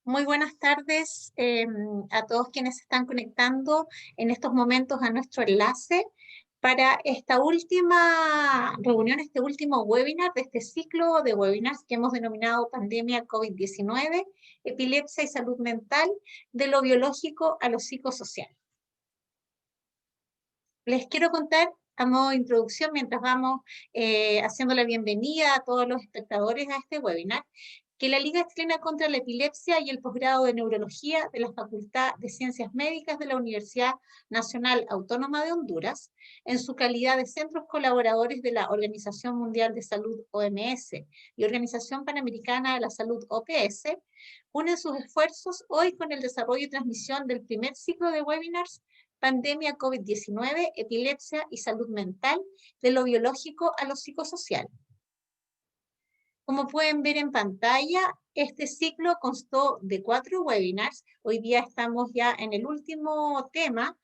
Muy buenas tardes a todos quienes se están conectando en estos momentos a nuestro enlace para esta última reunión, este último webinar de este ciclo de webinars que hemos denominado Pandemia COVID-19, Epilepsia y Salud Mental, de lo biológico a lo psicosocial. Les quiero contar a modo de introducción, mientras vamos haciendo la bienvenida a todos los espectadores a este webinar, que la Liga Chilena contra la Epilepsia y el posgrado de Neurología de la Facultad de Ciencias Médicas de la Universidad Nacional Autónoma de Honduras, en su calidad de centros colaboradores de la Organización Mundial de Salud OMS y Organización Panamericana de la Salud OPS, unen sus esfuerzos hoy con el desarrollo y transmisión del primer ciclo de webinars Pandemia COVID-19, Epilepsia y Salud Mental, de lo biológico a lo psicosocial. Como pueden ver en pantalla, este ciclo constó de 4 webinars. Hoy día estamos ya en el último tema,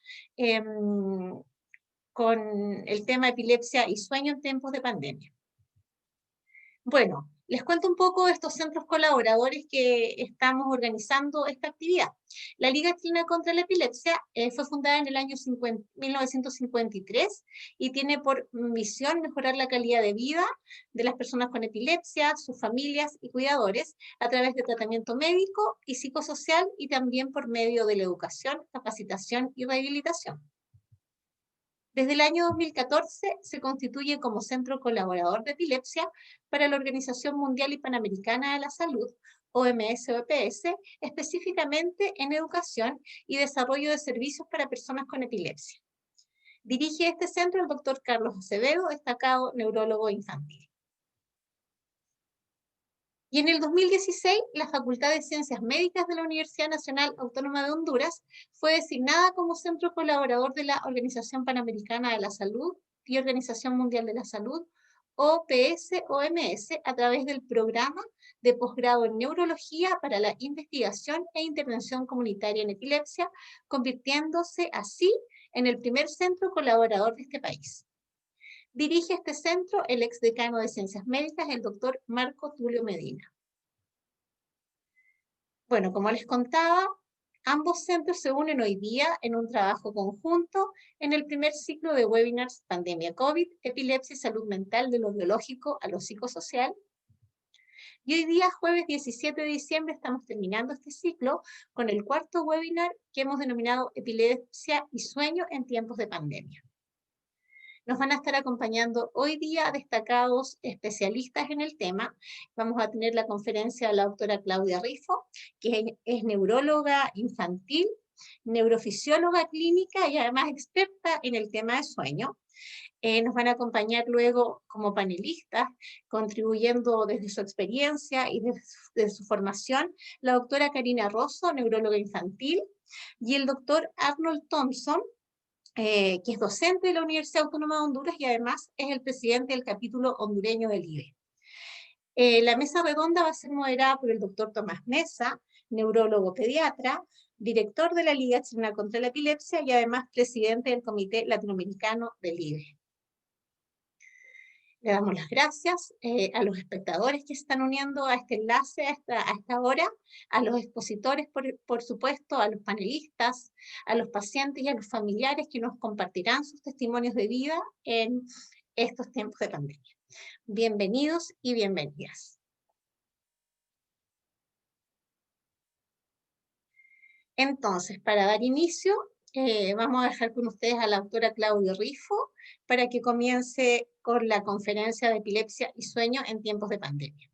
con el tema epilepsia y sueño en tiempos de pandemia. Bueno, les cuento un poco de estos centros colaboradores que estamos organizando esta actividad. La Liga Chilena contra la Epilepsia fue fundada en el año 1953 y tiene por misión mejorar la calidad de vida de las personas con epilepsia, sus familias y cuidadores a través de tratamiento médico y psicosocial y también por medio de la educación, capacitación y rehabilitación. Desde el año 2014 se constituye como centro colaborador de epilepsia para la Organización Mundial y Panamericana de la Salud, OMS-OPS, específicamente en educación y desarrollo de servicios para personas con epilepsia. Dirige este centro el doctor Carlos Acevedo, destacado neurólogo infantil. Y en el 2016, la Facultad de Ciencias Médicas de la Universidad Nacional Autónoma de Honduras fue designada como centro colaborador de la Organización Panamericana de la Salud y Organización Mundial de la Salud, OPS-OMS, a través del programa de posgrado en neurología para la investigación e intervención comunitaria en epilepsia, convirtiéndose así en el primer centro colaborador de este país. Dirige este centro el exdecano de Ciencias Médicas, el doctor Marco Tulio Medina. Bueno, como les contaba, ambos centros se unen hoy día en un trabajo conjunto en el primer ciclo de webinars Pandemia COVID, Epilepsia y Salud Mental, de lo biológico a lo psicosocial. Y hoy día, jueves 17 de diciembre, estamos terminando este ciclo con el cuarto webinar que hemos denominado Epilepsia y Sueño en tiempos de pandemia. Nos van a estar acompañando hoy día destacados especialistas en el tema. Vamos a tener la conferencia de la doctora Claudia Rifo, que es neuróloga infantil, neurofisióloga clínica y además experta en el tema de sueño. Nos van a acompañar luego como panelistas, contribuyendo desde su experiencia y desde su formación, la doctora Karina Rosso, neuróloga infantil, y el doctor Arnold Thompson, que es docente de la Universidad Autónoma de Honduras y además es el presidente del capítulo hondureño del IDE. La mesa redonda va a ser moderada por el doctor Tomás Mesa, neurólogo pediatra, director de la Liga Chilena contra la Epilepsia y además presidente del Comité Latinoamericano del IDE. Le damos las gracias a los espectadores que se están uniendo a este enlace, a esta hora, a los expositores, por supuesto, a los panelistas, a los pacientes y a los familiares que nos compartirán sus testimonios de vida en estos tiempos de pandemia. Bienvenidos y bienvenidas. Entonces, para dar inicio, vamos a dejar con ustedes a la doctora Claudia Rifo para que comience con la conferencia de epilepsia y sueño en tiempos de pandemia.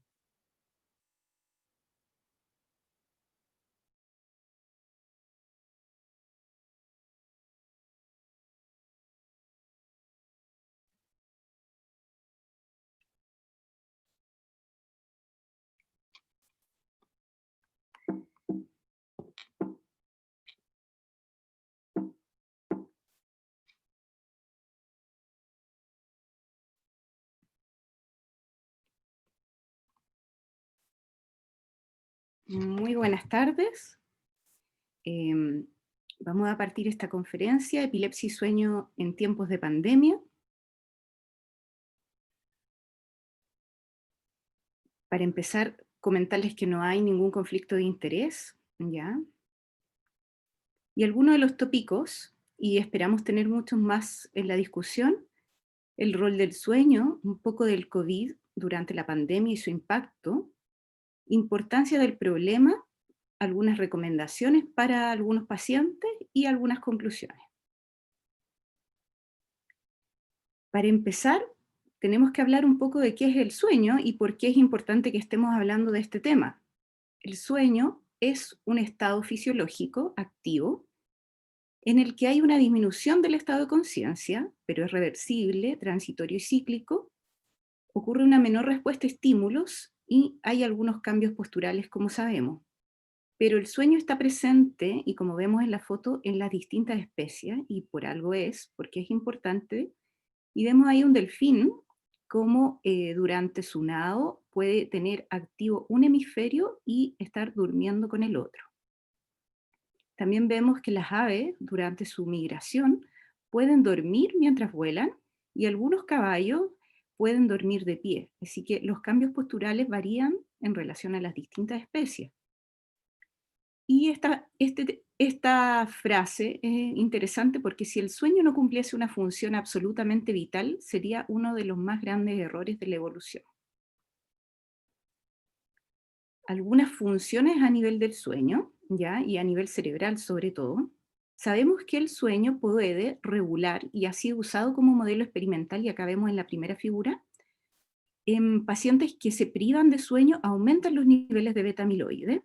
Muy buenas tardes. Vamos a partir esta conferencia, Epilepsia y Sueño en tiempos de pandemia. Para empezar, comentarles que no hay ningún conflicto de interés. ¿ya? Y algunos de los tópicos, y esperamos tener muchos más en la discusión, el rol del sueño, un poco del COVID durante la pandemia y su impacto, importancia del problema, algunas recomendaciones para algunos pacientes y algunas conclusiones. Para empezar, tenemos que hablar un poco de qué es el sueño y por qué es importante que estemos hablando de este tema. El sueño es un estado fisiológico activo en el que hay una disminución del estado de conciencia, pero es reversible, transitorio y cíclico. Ocurre una menor respuesta a estímulos y hay algunos cambios posturales, como sabemos. Pero el sueño está presente, y como vemos en la foto, en las distintas especies, y por algo es, porque es importante. Y vemos ahí un delfín, como durante su nado puede tener activo un hemisferio y estar durmiendo con el otro. También vemos que las aves, durante su migración, pueden dormir mientras vuelan, y algunos caballos pueden dormir de pie. Así que los cambios posturales varían en relación a las distintas especies. Y esta frase es interesante porque si el sueño no cumpliese una función absolutamente vital, sería uno de los más grandes errores de la evolución. Algunas funciones a nivel del sueño, ¿ya? Y a nivel cerebral sobre todo. Sabemos que el sueño puede regular, y ha sido usado como modelo experimental, y acá vemos en la primera figura, en pacientes que se privan de sueño aumentan los niveles de beta-amiloide.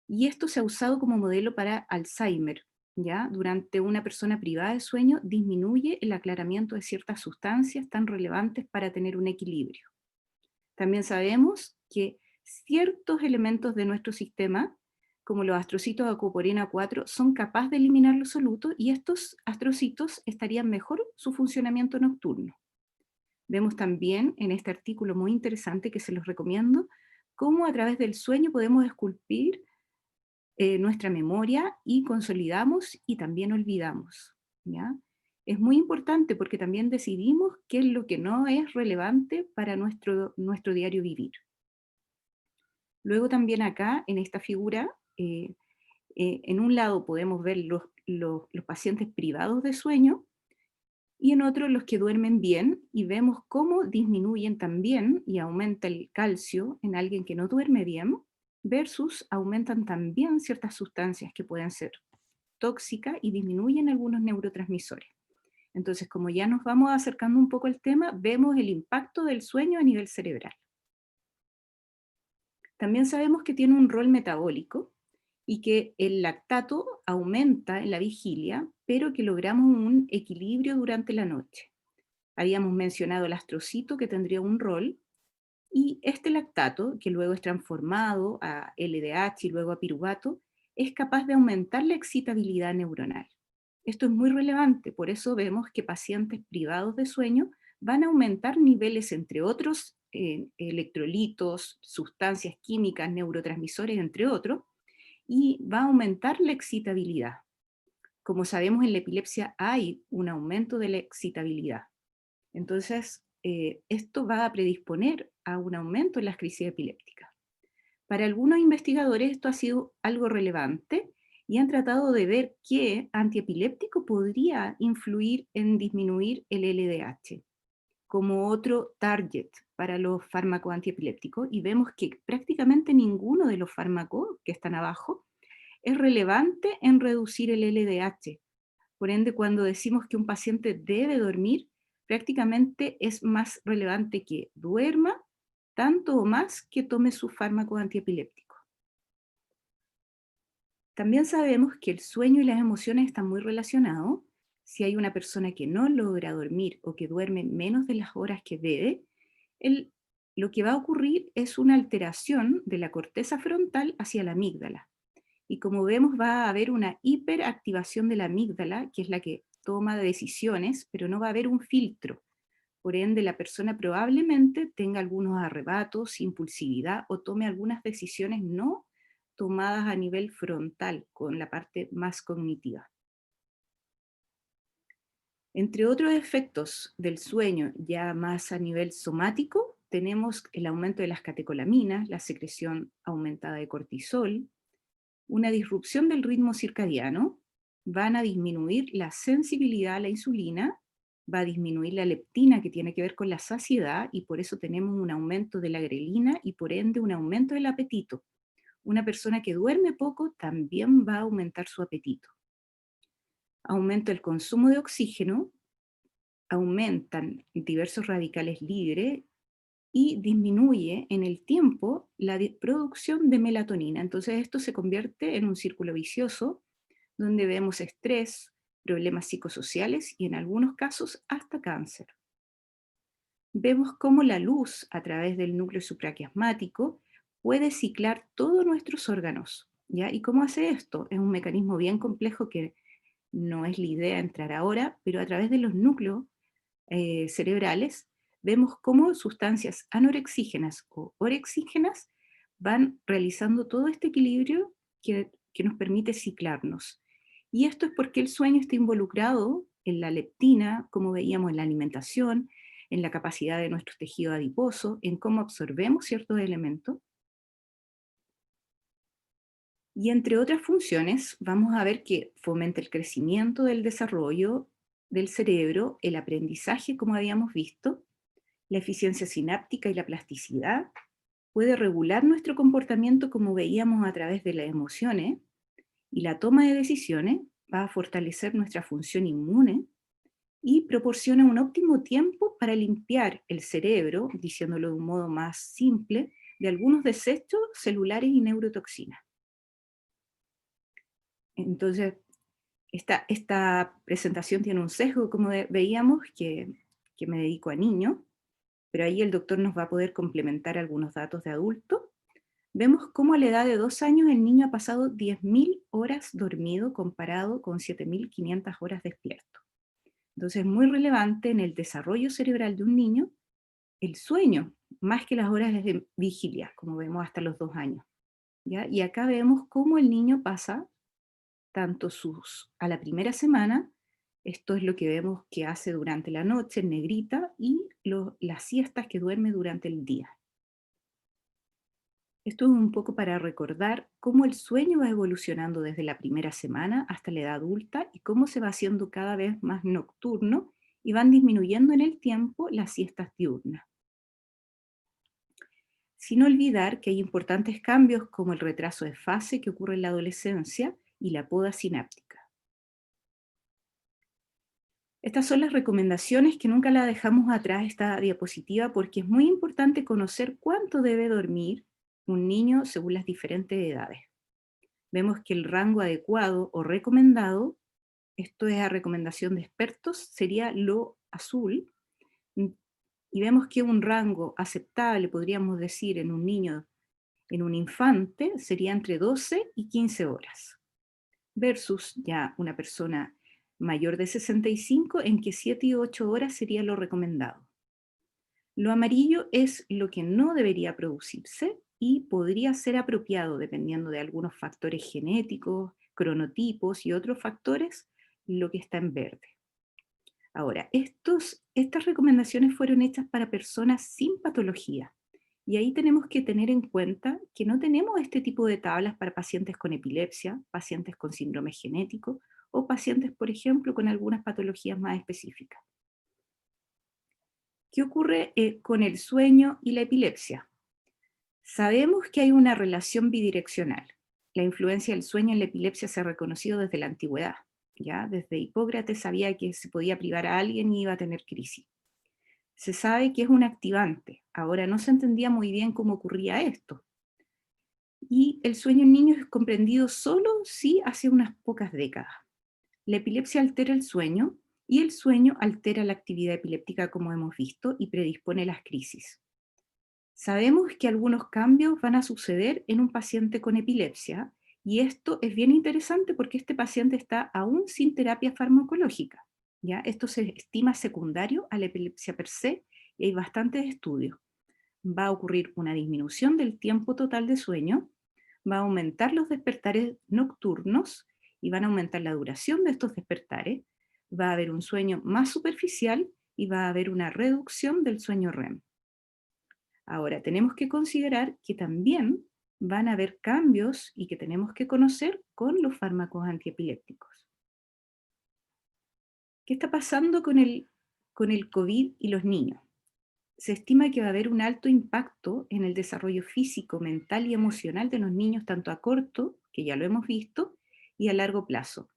Y esto se ha usado como modelo para Alzheimer, ¿ya? Durante una persona privada de sueño disminuye el aclaramiento de ciertas sustancias tan relevantes para tener un equilibrio. También sabemos que ciertos elementos de nuestro sistema, como los astrocitos de acuoporina 4, son capaces de eliminar los solutos, y estos astrocitos estarían mejor su funcionamiento nocturno. Vemos también en este artículo muy interesante que se los recomiendo, cómo a través del sueño podemos esculpir nuestra memoria y consolidamos y también olvidamos, ¿ya? Es muy importante porque también decidimos qué es lo que no es relevante para nuestro diario vivir. Luego también acá, en esta figura, en un lado podemos ver los pacientes privados de sueño, y en otro los que duermen bien, y vemos cómo disminuyen también y aumenta el calcio en alguien que no duerme bien, versus aumentan también ciertas sustancias que pueden ser tóxicas y disminuyen algunos neurotransmisores. Entonces, como ya nos vamos acercando un poco al tema, vemos el impacto del sueño a nivel cerebral. También sabemos que tiene un rol metabólico y que el lactato aumenta en la vigilia, pero que logramos un equilibrio durante la noche. Habíamos mencionado el astrocito, que tendría un rol, y este lactato, que luego es transformado a LDH y luego a piruvato, es capaz de aumentar la excitabilidad neuronal. Esto es muy relevante, por eso vemos que pacientes privados de sueño van a aumentar niveles, entre otros, electrolitos, sustancias químicas, neurotransmisores, entre otros, y va a aumentar la excitabilidad. Como sabemos, en la epilepsia hay un aumento de la excitabilidad. Entonces, esto va a predisponer a un aumento en las crisis epilépticas. Para algunos investigadores esto ha sido algo relevante y han tratado de ver qué antiepiléptico podría influir en disminuir el LDH como otro target para los fármacos antiepilépticos, y vemos que prácticamente ninguno de los fármacos que están abajo es relevante en reducir el LDH. Por ende, cuando decimos que un paciente debe dormir, prácticamente es más relevante que duerma tanto o más que tome su fármaco antiepiléptico. También sabemos que el sueño y las emociones están muy relacionados. Si hay una persona que no logra dormir o que duerme menos de las horas que debe, lo que va a ocurrir es una alteración de la corteza frontal hacia la amígdala. Y como vemos, va a haber una hiperactivación de la amígdala, que es la que toma decisiones, pero no va a haber un filtro. Por ende, la persona probablemente tenga algunos arrebatos, impulsividad, o tome algunas decisiones no tomadas a nivel frontal, con la parte más cognitiva. Entre otros efectos del sueño, ya más a nivel somático, tenemos el aumento de las catecolaminas, la secreción aumentada de cortisol, Una disrupción del ritmo circadiano van a disminuir la sensibilidad a la insulina, va a disminuir la leptina que tiene que ver con la saciedad y por eso tenemos un aumento de la grelina y por ende un aumento del apetito. Una persona que duerme poco también va a aumentar su apetito. Aumenta el consumo de oxígeno, aumentan diversos radicales libres y disminuye en el tiempo la producción de melatonina. Entonces esto se convierte en un círculo vicioso donde vemos estrés, problemas psicosociales y en algunos casos hasta cáncer. Vemos cómo la luz a través del núcleo supraquiasmático puede ciclar todos nuestros órganos, ¿ya? ¿Y cómo hace esto? Es un mecanismo bien complejo que no es la idea entrar ahora, pero a través de los núcleos cerebrales vemos cómo sustancias anorexígenas o orexígenas van realizando todo este equilibrio que nos permite ciclarnos. Y esto es porque el sueño está involucrado en la leptina, como veíamos en la alimentación, en la capacidad de nuestro tejido adiposo, en cómo absorbemos ciertos elementos. Y entre otras funciones, vamos a ver que fomenta el crecimiento del desarrollo del cerebro, el aprendizaje, como habíamos visto, la eficiencia sináptica y la plasticidad, puede regular nuestro comportamiento como veíamos a través de las emociones, y la toma de decisiones va a fortalecer nuestra función inmune y proporciona un óptimo tiempo para limpiar el cerebro, diciéndolo de un modo más simple, de algunos desechos celulares y neurotoxinas. Entonces, esta presentación tiene un sesgo, como veíamos, que me dedico a niños, pero ahí el doctor nos va a poder complementar algunos datos de adulto. Vemos cómo a la edad de 2 años el niño ha pasado 10.000 horas dormido comparado con 7.500 horas despierto. Entonces es muy relevante en el desarrollo cerebral de un niño el sueño, más que las horas de vigilia, como vemos hasta los 2 años, ¿ya? Y acá vemos cómo el niño pasa tanto a la primera semana, esto es lo que vemos que hace durante la noche en negrita, y las siestas que duerme durante el día. Esto es un poco para recordar cómo el sueño va evolucionando desde la primera semana hasta la edad adulta y cómo se va haciendo cada vez más nocturno y van disminuyendo en el tiempo las siestas diurnas. Sin olvidar que hay importantes cambios como el retraso de fase que ocurre en la adolescencia y la poda sináptica. Estas son las recomendaciones que nunca la dejamos atrás, esta diapositiva, porque es muy importante conocer cuánto debe dormir un niño según las diferentes edades. Vemos que el rango adecuado o recomendado, esto es a recomendación de expertos, sería lo azul, y vemos que un rango aceptable, podríamos decir, en un niño, en un infante, sería entre 12 y 15 horas, versus ya una persona mayor de 65, en que 7 y 8 horas sería lo recomendado. Lo amarillo es lo que no debería producirse y podría ser apropiado dependiendo de algunos factores genéticos, cronotipos y otros factores, lo que está en verde. Ahora, estas recomendaciones fueron hechas para personas sin patología. Y ahí tenemos que tener en cuenta que no tenemos este tipo de tablas para pacientes con epilepsia, pacientes con síndrome genético o pacientes, por ejemplo, con algunas patologías más específicas. ¿Qué ocurre con el sueño y la epilepsia? Sabemos que hay una relación bidireccional. La influencia del sueño en la epilepsia se ha reconocido desde la antigüedad. ¿Ya? Desde Hipócrates sabía que se podía privar a alguien y iba a tener crisis. Se sabe que es un activante. Ahora no se entendía muy bien cómo ocurría esto. Y el sueño en niños es comprendido solo si hace unas pocas décadas. La epilepsia altera el sueño y el sueño altera la actividad epiléptica, como hemos visto, y predispone a las crisis. Sabemos que algunos cambios van a suceder en un paciente con epilepsia, y esto es bien interesante porque este paciente está aún sin terapia farmacológica. ¿Ya? Esto se estima secundario a la epilepsia per se y hay bastantes estudios. Va a ocurrir una disminución del tiempo total de sueño, va a aumentar los despertares nocturnos y van a aumentar la duración de estos despertares, va a haber un sueño más superficial y va a haber una reducción del sueño REM. Ahora, tenemos que considerar que también van a haber cambios y que tenemos que conocer con los fármacos antiepilépticos. ¿Qué está pasando con el COVID y los niños? Se estima que va a haber un alto impacto en el desarrollo físico, mental y emocional de los niños, tanto a corto, que ya lo hemos visto, y a largo plazo,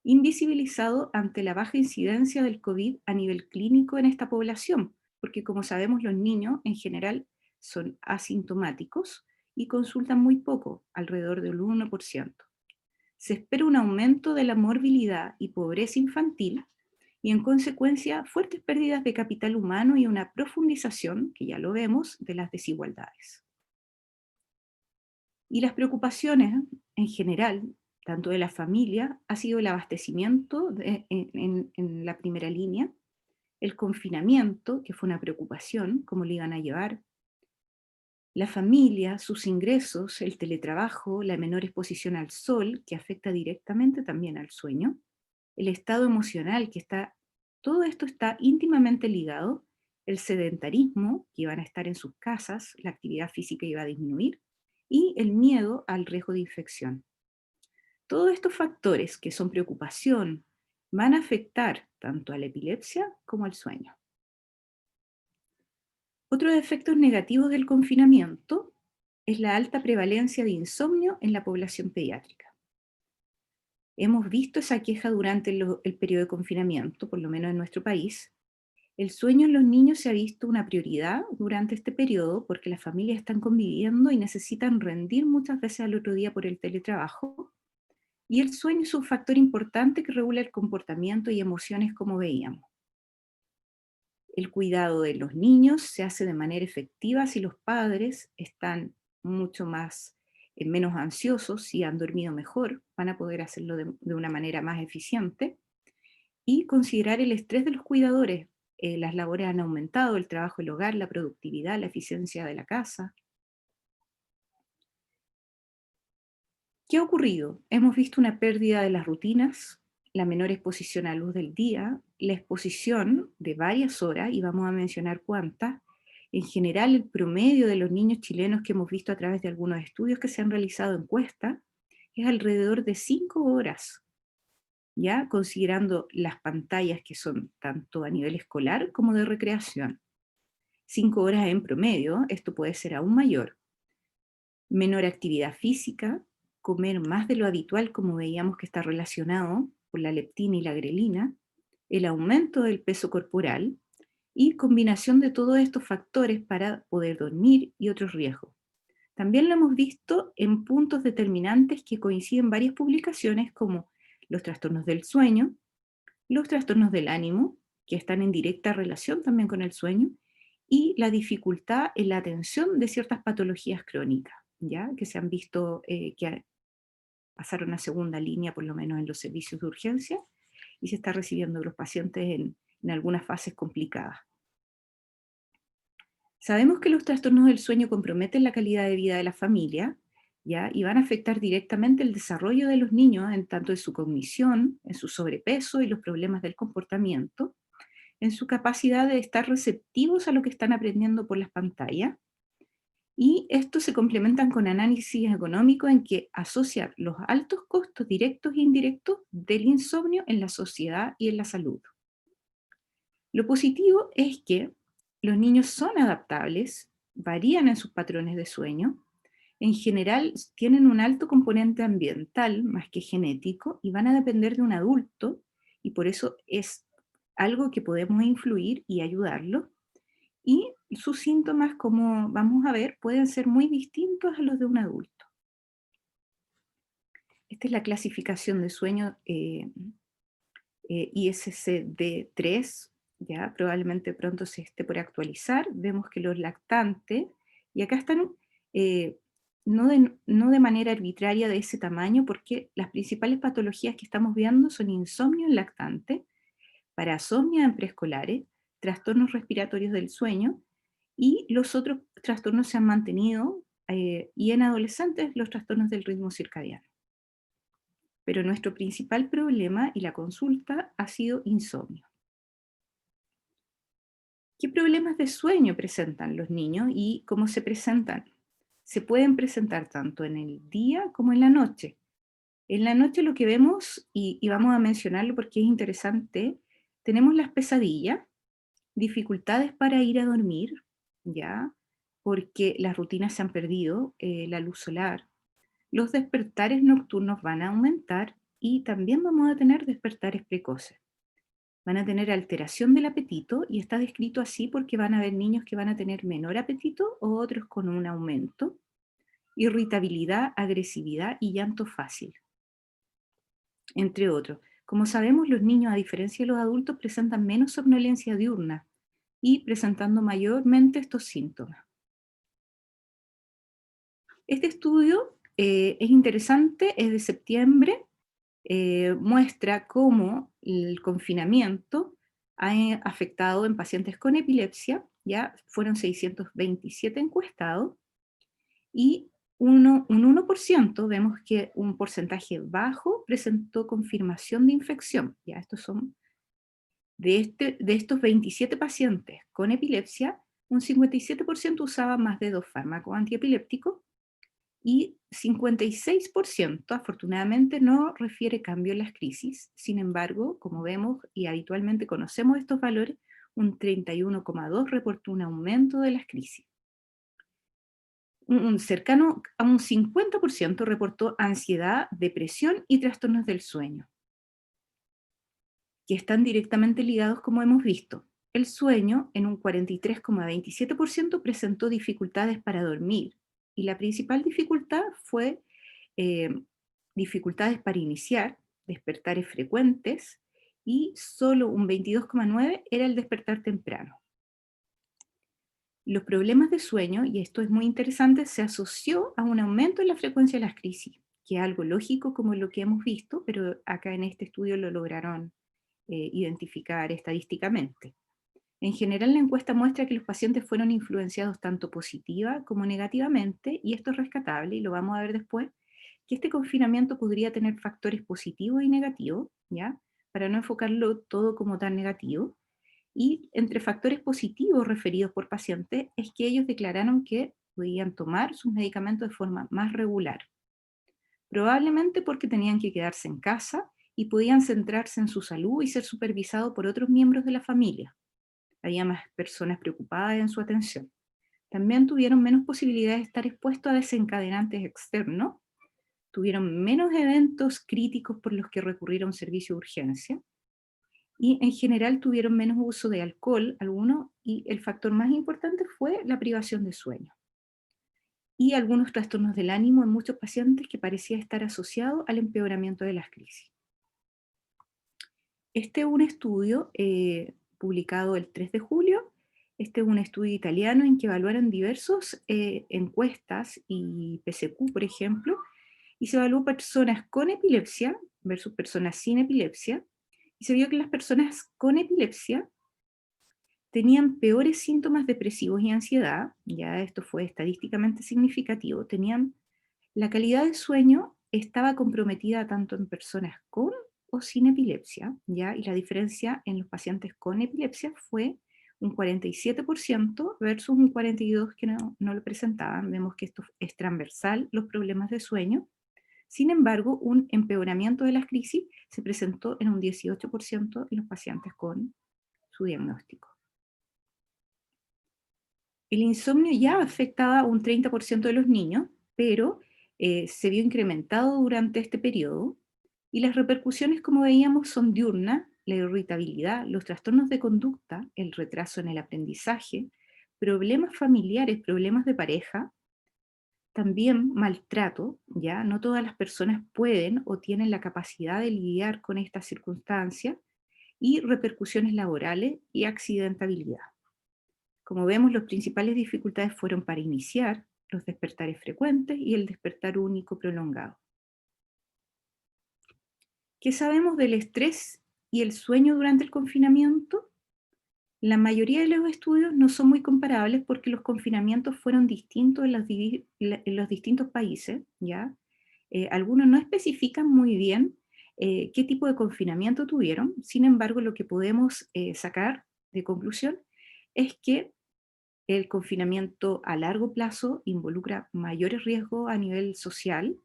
invisibilizado ante la baja incidencia del COVID a nivel clínico en esta población, porque como sabemos los niños en general son asintomáticos y consultan muy poco, alrededor del 1%. Se espera un aumento de la morbilidad y pobreza infantil y en consecuencia fuertes pérdidas de capital humano y una profundización, que ya lo vemos, de las desigualdades. Y las preocupaciones en general, tanto de la familia, ha sido el abastecimiento en la primera línea, el confinamiento, que fue una preocupación, cómo le iban a llevar, la familia, sus ingresos, el teletrabajo, la menor exposición al sol, que afecta directamente también al sueño, el estado emocional, todo esto está íntimamente ligado, el sedentarismo, que iban a estar en sus casas, la actividad física iba a disminuir, y el miedo al riesgo de infección. Todos estos factores que son preocupación van a afectar tanto a la epilepsia como al sueño. Otros efectos negativos del confinamiento es la alta prevalencia de insomnio en la población pediátrica. Hemos visto esa queja durante el periodo de confinamiento, por lo menos en nuestro país. El sueño en los niños se ha visto una prioridad durante este periodo porque las familias están conviviendo y necesitan rendir muchas veces al otro día por el teletrabajo. Y el sueño es un factor importante que regula el comportamiento y emociones como veíamos. El cuidado de los niños se hace de manera efectiva si los padres están mucho más, menos ansiosos y han dormido mejor, van a poder hacerlo de una manera más eficiente. Y considerar el estrés de los cuidadores. Las labores han aumentado, el trabajo del hogar, la productividad, la eficiencia de la casa. ¿Qué ha ocurrido? Hemos visto una pérdida de las rutinas, la menor exposición a luz del día, la exposición de varias horas, y vamos a mencionar cuántas. En general, el promedio de los niños chilenos que hemos visto a través de algunos estudios que se han realizado encuestas es alrededor de 5 horas, ya considerando las pantallas que son tanto a nivel escolar como de recreación. 5 horas en promedio, esto puede ser aún mayor. Menor actividad física, comer más de lo habitual, como veíamos que está relacionado con la leptina y la grelina, el aumento del peso corporal y combinación de todos estos factores para poder dormir y otros riesgos. También lo hemos visto en puntos determinantes que coinciden en varias publicaciones, como los trastornos del sueño, los trastornos del ánimo, que están en directa relación también con el sueño, y la dificultad en la atención de ciertas patologías crónicas, ¿ya? Que se han visto que pasaron a segunda línea, por lo menos en los servicios de urgencia, y se está recibiendo a los pacientes en algunas fases complicadas. Sabemos que los trastornos del sueño comprometen la calidad de vida de la familia, ¿ya? Y van a afectar directamente el desarrollo de los niños, en tanto en su cognición, en su sobrepeso y los problemas del comportamiento, en su capacidad de estar receptivos a lo que están aprendiendo por las pantallas. Y esto se complementan con análisis económicos en que asocian los altos costos directos e indirectos del insomnio en la sociedad y en la salud. Lo positivo es que los niños son adaptables, varían en sus patrones de sueño, en general tienen un alto componente ambiental más que genético y van a depender de un adulto, y por eso es algo que podemos influir y ayudarlo. Y sus síntomas, como vamos a ver, pueden ser muy distintos a los de un adulto. Esta es la clasificación de sueño ISCD-3, ya probablemente pronto se esté por actualizar. Vemos que los lactantes, y acá están no de manera arbitraria de ese tamaño, porque las principales patologías que estamos viendo son insomnio en lactantes, parasomnia en preescolares, trastornos respiratorios del sueño, y los otros trastornos se han mantenido, y en adolescentes los trastornos del ritmo circadiano. Pero nuestro principal problema y la consulta ha sido insomnio. ¿Qué problemas de sueño presentan los niños y cómo se presentan? se pueden presentar tanto en el día como en la noche. En la noche lo que vemos, y vamos a mencionarlo porque es interesante, tenemos las pesadillas, dificultades para ir a dormir, ¿ya? Porque las rutinas se han perdido, la luz solar. Los despertares nocturnos van a aumentar y también vamos a tener despertares precoces. Van a tener alteración del apetito y está descrito así porque van a haber niños que van a tener menor apetito o otros con un aumento, irritabilidad, agresividad y llanto fácil, entre otros. Como sabemos, los niños, a diferencia de los adultos, presentan menos somnolencia diurna y presentando mayormente estos síntomas. Este estudio es interesante, es de septiembre, muestra cómo el confinamiento ha afectado en pacientes con epilepsia, ya fueron 627 encuestados, y un 1% vemos que un porcentaje bajo presentó confirmación de infección. Ya estos son, de estos 27 pacientes con epilepsia, un 57% usaba más de 2 fármacos antiepilépticos, y 56% afortunadamente no refiere cambio en las crisis. Sin embargo, como vemos y habitualmente conocemos estos valores, un 31,2% reportó un aumento de las crisis. Un cercano a un 50% reportó ansiedad, depresión y trastornos del sueño, que están directamente ligados, como hemos visto. El sueño, en un 43,27%, presentó dificultades para dormir, y la principal dificultad fue eh, dificultades para iniciar, despertares frecuentes, y solo un 22,9% era el despertar temprano. Los problemas de sueño, y esto es muy interesante, se asoció a un aumento en la frecuencia de las crisis, que es algo lógico como lo que hemos visto, pero acá en este estudio lo lograron identificar estadísticamente. En general, la encuesta muestra que los pacientes fueron influenciados tanto positiva como negativamente, y esto es rescatable, y lo vamos a ver después, que este confinamiento podría tener factores positivos y negativos, ¿ya? Para no enfocarlo todo como tan negativo. Y entre factores positivos referidos por pacientes es que ellos declararon que podían tomar sus medicamentos de forma más regular, probablemente porque tenían que quedarse en casa y podían centrarse en su salud y ser supervisados por otros miembros de la familia. Había más personas preocupadas en su atención. También tuvieron menos posibilidades de estar expuestos a desencadenantes externos, tuvieron menos eventos críticos por los que recurrir a un servicio de urgencia, y en general tuvieron menos uso de alcohol, algunos, y el factor más importante fue la privación de sueño. Y algunos trastornos del ánimo en muchos pacientes que parecía estar asociado al empeoramiento de las crisis. Este es un estudio publicado el 3 de julio. Este es un estudio italiano en que evaluaron diversas encuestas y PSQ, por ejemplo, y se evaluó personas con epilepsia versus personas sin epilepsia, y se vio que las personas con epilepsia tenían peores síntomas depresivos y ansiedad, ya esto fue estadísticamente significativo, tenían la calidad de sueño estaba comprometida tanto en personas con o sin epilepsia, ¿ya? Y la diferencia en los pacientes con epilepsia fue un 47% versus un 42% que no lo presentaban. Vemos que esto es transversal, los problemas de sueño. Sin embargo, un empeoramiento de las crisis se presentó en un 18% en los pacientes con su diagnóstico. El insomnio ya afectaba a un 30% de los niños, pero se vio incrementado durante este periodo, y las repercusiones, como veíamos, son diurnas: la irritabilidad, los trastornos de conducta, el retraso en el aprendizaje, problemas familiares, problemas de pareja, también maltrato, ya no todas las personas pueden o tienen la capacidad de lidiar con estas circunstancias, y repercusiones laborales y accidentabilidad. Como vemos, las principales dificultades fueron para iniciar, los despertares frecuentes y el despertar único prolongado. ¿Qué sabemos del estrés y el sueño durante el confinamiento? La mayoría de los estudios no son muy comparables porque los confinamientos fueron distintos en los distintos países, ¿ya? Algunos no especifican muy bien qué tipo de confinamiento tuvieron. Sin embargo, lo que podemos sacar de conclusión es que El confinamiento a largo plazo involucra mayores riesgos a nivel social.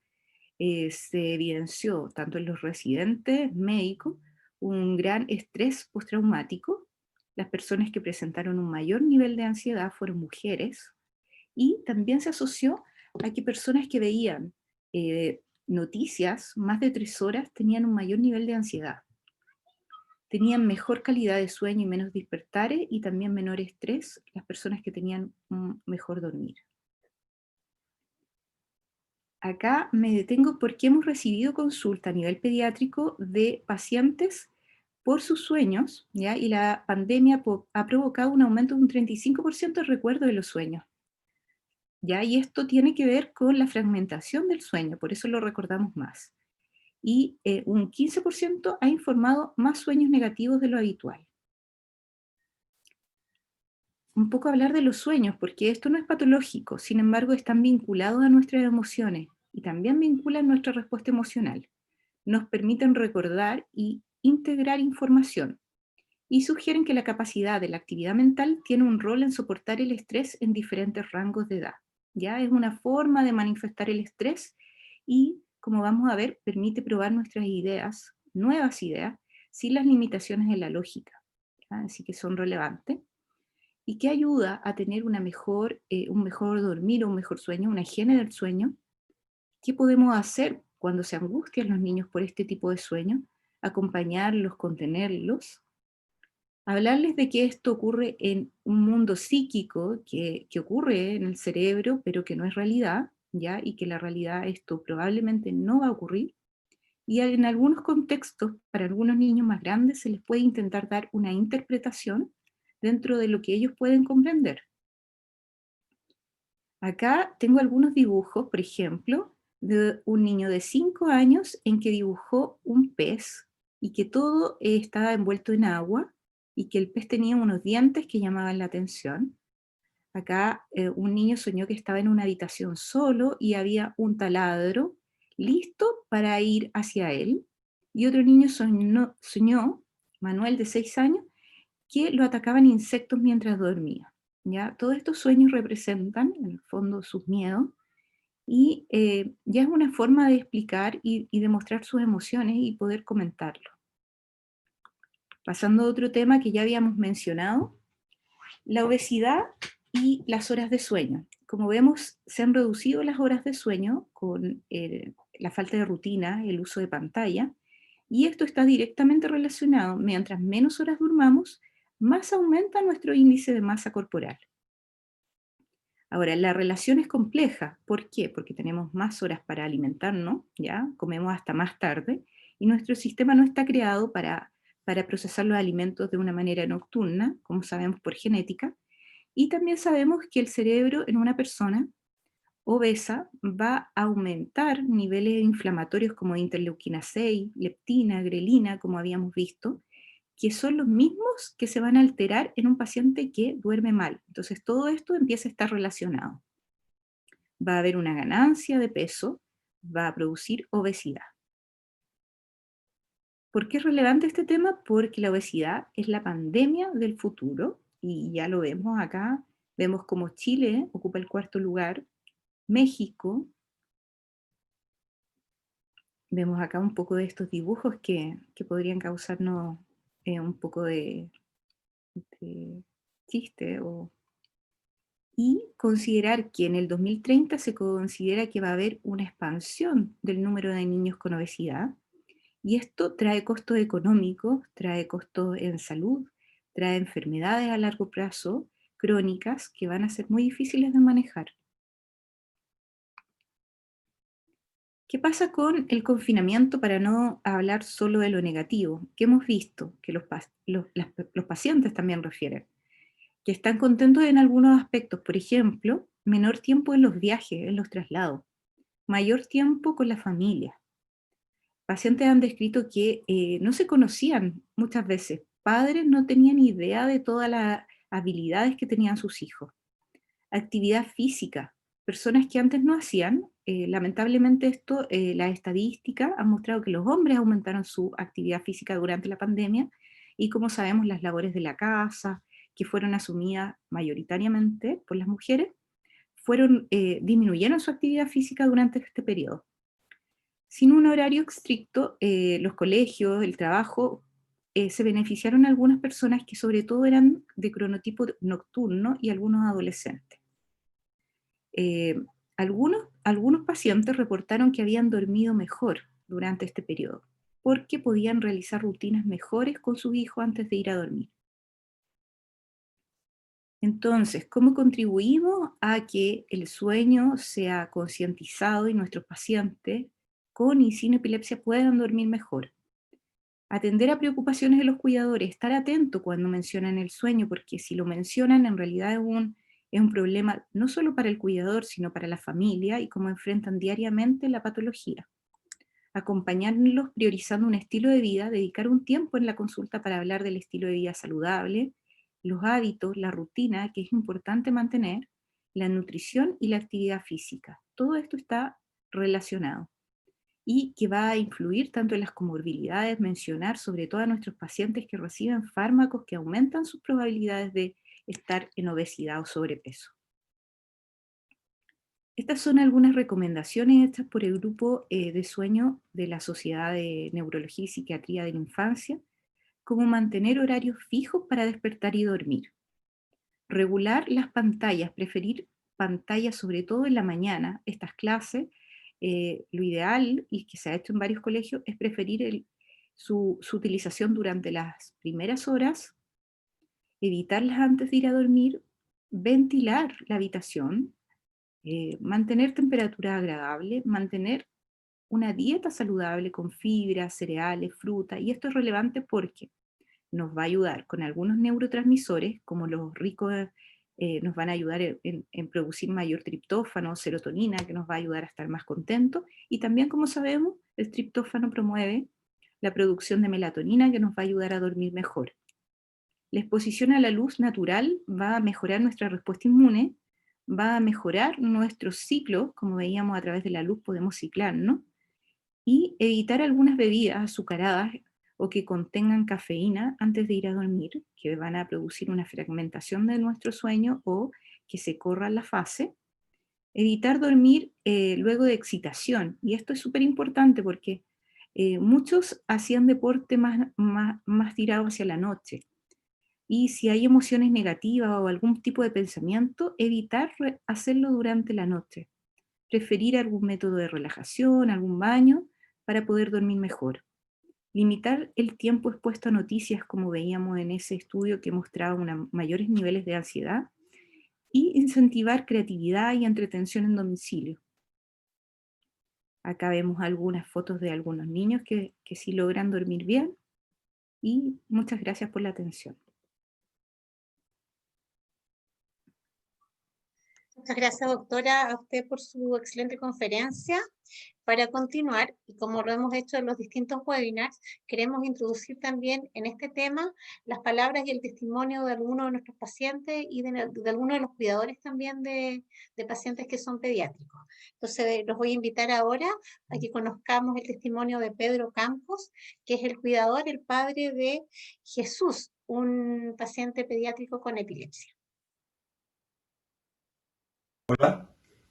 Se evidenció tanto en los residentes médicos un gran estrés postraumático. Las personas que presentaron un mayor nivel de ansiedad fueron mujeres, y también se asoció a que personas que veían noticias más de 3 horas tenían un mayor nivel de ansiedad, tenían mejor calidad de sueño y menos despertares, y también menor estrés las personas que tenían un mejor dormir. Acá me detengo porque hemos recibido consulta a nivel pediátrico de pacientes por sus sueños, ¿ya? Y la pandemia ha provocado un aumento de un 35% del recuerdo de los sueños, ¿ya? Y esto tiene que ver con la fragmentación del sueño, por eso lo recordamos más. Y un 15% ha informado más sueños negativos de lo habitual. Un poco hablar de los sueños, porque esto no es patológico, sin embargo están vinculados a nuestras emociones y también vinculan nuestra respuesta emocional. Nos permiten recordar y integrar información, y sugieren que la capacidad de la actividad mental tiene un rol en soportar el estrés en diferentes rangos de edad. Ya es una forma de manifestar el estrés y, como vamos a ver, permite probar nuestras ideas, nuevas ideas, sin las limitaciones de la lógica. ¿Ya? Así que son relevantes. ¿Y qué ayuda a tener un mejor dormir o un mejor sueño, una higiene del sueño? ¿Qué podemos hacer cuando se angustian los niños por este tipo de sueño? Acompañarlos, contenerlos. Hablarles de que esto ocurre en un mundo psíquico que ocurre en el cerebro, pero que no es realidad, ¿ya? Y que la realidad esto probablemente no va a ocurrir. Y en algunos contextos, para algunos niños más grandes, se les puede intentar dar una interpretación dentro de lo que ellos pueden comprender. Acá tengo algunos dibujos, por ejemplo, de un niño de 5 años en que dibujó un pez y que todo estaba envuelto en agua y que el pez tenía unos dientes que llamaban la atención. Acá un niño soñó que estaba en una habitación solo y había un taladro listo para ir hacia él. Y otro niño soñó, Manuel de 6 años, que lo atacaban insectos mientras dormía. ¿Ya? Todos estos sueños representan, en el fondo, sus miedos, y ya es una forma de explicar y demostrar sus emociones y poder comentarlo. Pasando a otro tema que ya habíamos mencionado, la obesidad y las horas de sueño. Como vemos, se han reducido las horas de sueño con la falta de rutina, el uso de pantalla, y esto está directamente relacionado. Mientras menos horas durmamos, más aumenta nuestro índice de masa corporal. Ahora, la relación es compleja. ¿Por qué? Porque tenemos más horas para alimentarnos, ¿ya? Comemos hasta más tarde, y nuestro sistema no está creado para procesar los alimentos de una manera nocturna, como sabemos por genética, y también sabemos que el cerebro en una persona obesa va a aumentar niveles inflamatorios como interleuquina 6, leptina, grelina, como habíamos visto, que son los mismos que se van a alterar en un paciente que duerme mal. Entonces todo esto empieza a estar relacionado. Va a haber una ganancia de peso, va a producir obesidad. ¿Por qué es relevante este tema? Porque la obesidad es la pandemia del futuro, y ya lo vemos acá. Vemos como Chile ocupa el 4.º lugar, México. Vemos acá un poco de estos dibujos que podrían causarnos un poco de chiste. Y considerar que en el 2030 se considera que va a haber una expansión del número de niños con obesidad, y esto trae costos económicos, trae costos en salud, trae enfermedades a largo plazo, crónicas, que van a ser muy difíciles de manejar. ¿Qué pasa con el confinamiento, para no hablar solo de lo negativo? ¿Qué hemos visto? Que los pacientes también refieren, que están contentos en algunos aspectos, por ejemplo, menor tiempo en los viajes, en los traslados, mayor tiempo con la familia. Pacientes han descrito que no se conocían muchas veces, padres no tenían idea de todas las habilidades que tenían sus hijos. Actividad física, personas que antes no hacían. Lamentablemente esto, las estadísticas han mostrado que los hombres aumentaron su actividad física durante la pandemia, y como sabemos, las labores de la casa, que fueron asumidas mayoritariamente por las mujeres, disminuyeron su actividad física durante este periodo. Sin un horario estricto, los colegios, el trabajo, se beneficiaron algunas personas que sobre todo eran de cronotipo nocturno y algunos adolescentes. Eh, algunos pacientes reportaron que habían dormido mejor durante este periodo, porque podían realizar rutinas mejores con sus hijos antes de ir a dormir. Entonces, ¿cómo contribuimos a que el sueño sea concientizado y nuestros pacientes con y sin epilepsia puedan dormir mejor? Atender a preocupaciones de los cuidadores, estar atento cuando mencionan el sueño, porque si lo mencionan en realidad es un problema no solo para el cuidador, sino para la familia y cómo enfrentan diariamente la patología. Acompañarlos priorizando un estilo de vida, dedicar un tiempo en la consulta para hablar del estilo de vida saludable, los hábitos, la rutina, que es importante mantener, la nutrición y la actividad física. Todo esto está relacionado y que va a influir tanto en las comorbilidades, mencionar sobre todo a nuestros pacientes que reciben fármacos que aumentan sus probabilidades de estar en obesidad o sobrepeso. Estas son algunas recomendaciones hechas por el grupo de sueño de la Sociedad de Neurología y Psiquiatría de la Infancia, como mantener horarios fijos para despertar y dormir. Regular las pantallas, preferir pantallas sobre todo en la mañana. Estas clases, lo ideal, y que se ha hecho en varios colegios, es preferir su utilización durante las primeras horas, evitarlas antes de ir a dormir, ventilar la habitación, mantener temperatura agradable, mantener una dieta saludable con fibra, cereales, fruta, y esto es relevante porque nos va a ayudar con algunos neurotransmisores, como los ricos, nos van a ayudar en producir mayor triptófano, serotonina, que nos va a ayudar a estar más contentos, y también, como sabemos, el triptófano promueve la producción de melatonina, que nos va a ayudar a dormir mejor. La exposición a la luz natural va a mejorar nuestra respuesta inmune, va a mejorar nuestros ciclos, como veíamos a través de la luz podemos ciclar, ¿no? Y evitar algunas bebidas azucaradas o que contengan cafeína antes de ir a dormir, que van a producir una fragmentación de nuestro sueño o que se corra la fase. Evitar dormir luego de excitación, y esto es súper importante porque muchos hacían deporte más tirado hacia la noche, y si hay emociones negativas o algún tipo de pensamiento, evitar hacerlo durante la noche. Preferir algún método de relajación, algún baño, para poder dormir mejor. Limitar el tiempo expuesto a noticias, como veíamos en ese estudio que mostraba mayores niveles de ansiedad, y incentivar creatividad y entretención en domicilio. Acá vemos algunas fotos de algunos niños que sí logran dormir bien, y muchas gracias por la atención. Muchas gracias, doctora, a usted por su excelente conferencia. Para continuar, y como lo hemos hecho en los distintos webinars, queremos introducir también en este tema las palabras y el testimonio de algunos de nuestros pacientes y de algunos de los cuidadores también de pacientes que son pediátricos. Entonces, los voy a invitar ahora a que conozcamos el testimonio de Pedro Campos, que es el cuidador, el padre de Jesús, un paciente pediátrico con epilepsia. Hola,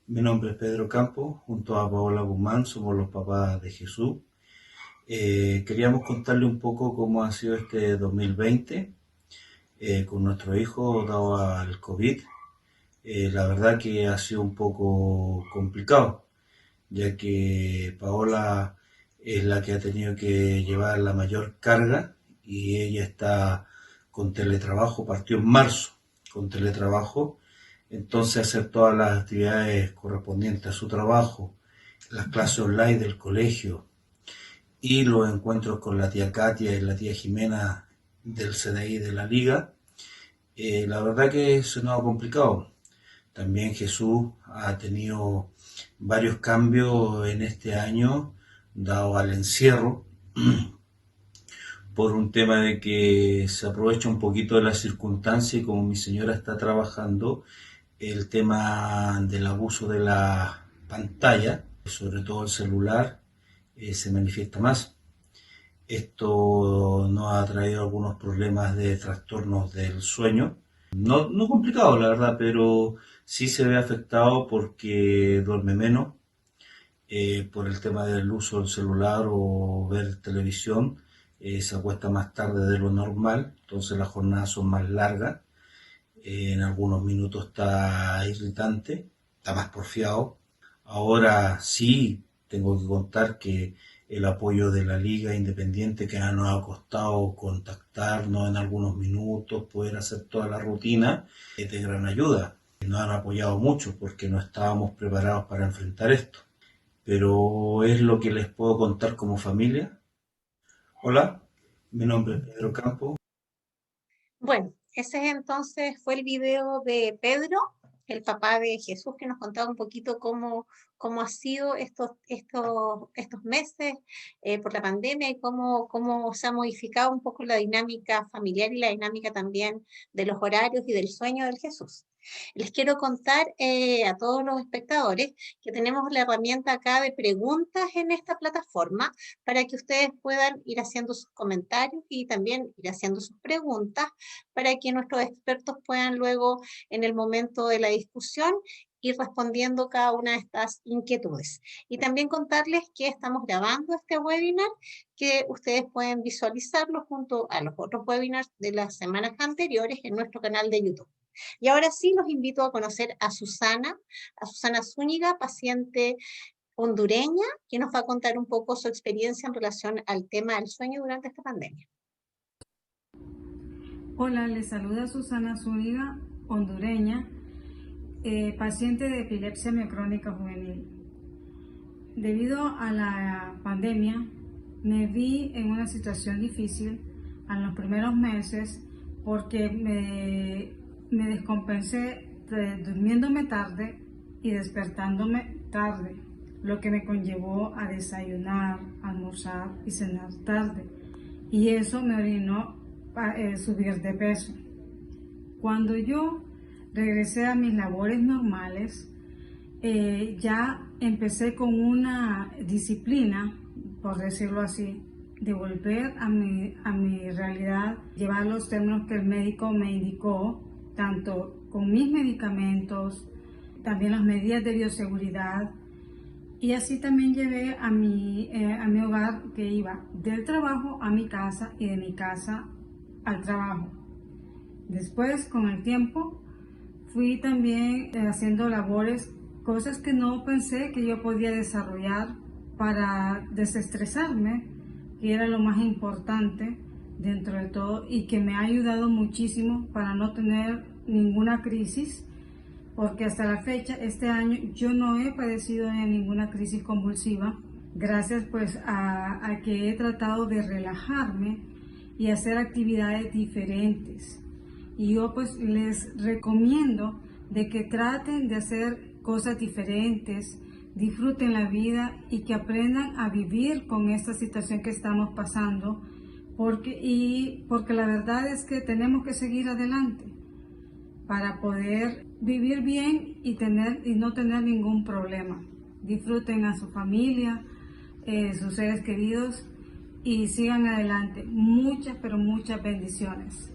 mi nombre es Pedro Campos, junto a Paola Guzmán somos los papás de Jesús. Queríamos contarle un poco cómo ha sido este 2020 con nuestro hijo dado al COVID. La verdad que ha sido un poco complicado, ya que Paola es la que ha tenido que llevar la mayor carga y ella está con teletrabajo, partió en marzo con teletrabajo. Entonces hacer todas las actividades correspondientes a su trabajo, las clases online del colegio y los encuentros con la tía Katia y la tía Jimena del CDI de la liga, la verdad que se nos ha complicado. También Jesús ha tenido varios cambios en este año, dado al encierro, por un tema de que se aprovecha un poquito de la circunstancia y como mi señora está trabajando, el tema del abuso de la pantalla, sobre todo el celular, se manifiesta más. Esto nos ha traído algunos problemas de trastornos del sueño, No, no complicado, la verdad, pero sí se ve afectado porque duerme menos, por el tema del uso del celular o ver televisión, se acuesta más tarde de lo normal, entonces las jornadas son más largas, en algunos minutos está irritante, está más porfiado. Ahora sí tengo que contar que el apoyo de la Liga Independiente que nos ha costado contactarnos en algunos minutos, poder hacer toda la rutina, es de gran ayuda. Nos han apoyado mucho porque no estábamos preparados para enfrentar esto. Pero es lo que les puedo contar como familia. Hola, mi nombre es Pedro Campo. Bueno, ese entonces fue el video de Pedro, el papá de Jesús, que nos contaba un poquito cómo ha sido estos meses por la pandemia y cómo se ha modificado un poco la dinámica familiar y la dinámica también de los horarios y del sueño del Jesús. Les quiero contar a todos los espectadores que tenemos la herramienta acá de preguntas en esta plataforma para que ustedes puedan ir haciendo sus comentarios y también ir haciendo sus preguntas para que nuestros expertos puedan luego, en el momento de la discusión, ir respondiendo cada una de estas inquietudes. Y también contarles que estamos grabando este webinar, que ustedes pueden visualizarlo junto a los otros webinars de las semanas anteriores en nuestro canal de YouTube. Y ahora sí los invito a conocer a Susana Zúñiga, paciente hondureña, que nos va a contar un poco su experiencia en relación al tema del sueño durante esta pandemia. Hola, les saluda Susana Zúñiga, hondureña, paciente de epilepsia miocrónica juvenil. Debido a la pandemia, me vi en una situación difícil en los primeros meses porque me descompensé durmiéndome tarde y despertándome tarde, lo que me conllevó a desayunar, almorzar y cenar tarde. Y eso me orinó subir de peso. Cuando yo regresé a mis labores normales, ya empecé con una disciplina, por decirlo así, de volver a mi realidad, llevar los términos que el médico me indicó, tanto con mis medicamentos, también las medidas de bioseguridad, y así también llevé a mi hogar, que iba del trabajo a mi casa y de mi casa al trabajo. Después, con el tiempo, fui también haciendo labores, cosas que no pensé que yo podía desarrollar para desestresarme, que era lo más importante dentro de todo y que me ha ayudado muchísimo para no tener ninguna crisis, porque hasta la fecha, este año, yo no he padecido de ninguna crisis convulsiva, gracias pues a que he tratado de relajarme y hacer actividades diferentes. Y yo pues les recomiendo de que traten de hacer cosas diferentes, disfruten la vida y que aprendan a vivir con esta situación que estamos pasando, porque la verdad es que tenemos que seguir adelante para poder vivir bien y no tener ningún problema. Disfruten a su familia, sus seres queridos y sigan adelante. Muchas, pero muchas bendiciones.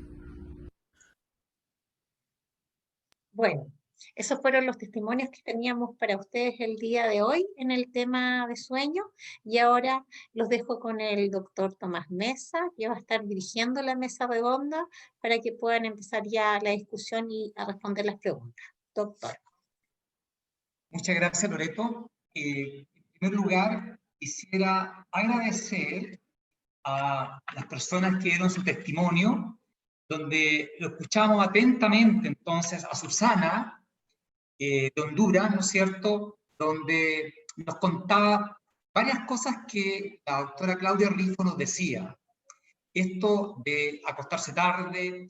Bueno, esos fueron los testimonios que teníamos para ustedes el día de hoy en el tema de sueño. Y ahora los dejo con el doctor Tomás Mesa, que va a estar dirigiendo la mesa redonda para que puedan empezar ya la discusión y a responder las preguntas. Doctor. Muchas gracias, Loreto. En primer lugar, quisiera agradecer a las personas que dieron su testimonio, donde lo escuchamos atentamente entonces a Susana, de Honduras, ¿no es cierto?, donde nos contaba varias cosas que la doctora Claudia Rifo nos decía. Esto de acostarse tarde,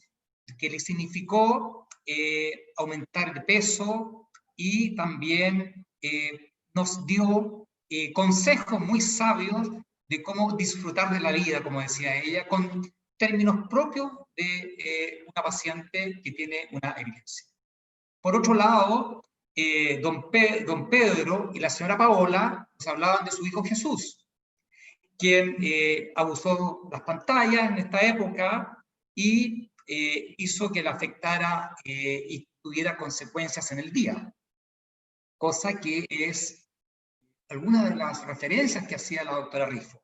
que le significó aumentar de peso y también nos dio consejos muy sabios de cómo disfrutar de la vida, como decía ella, con términos propios de una paciente que tiene una epilepsia. Por otro lado, don Pedro y la señora Paola nos hablaban de su hijo Jesús, quien abusó de las pantallas en esta época y hizo que le afectara y tuviera consecuencias en el día, cosa que es alguna de las referencias que hacía la doctora Rifo.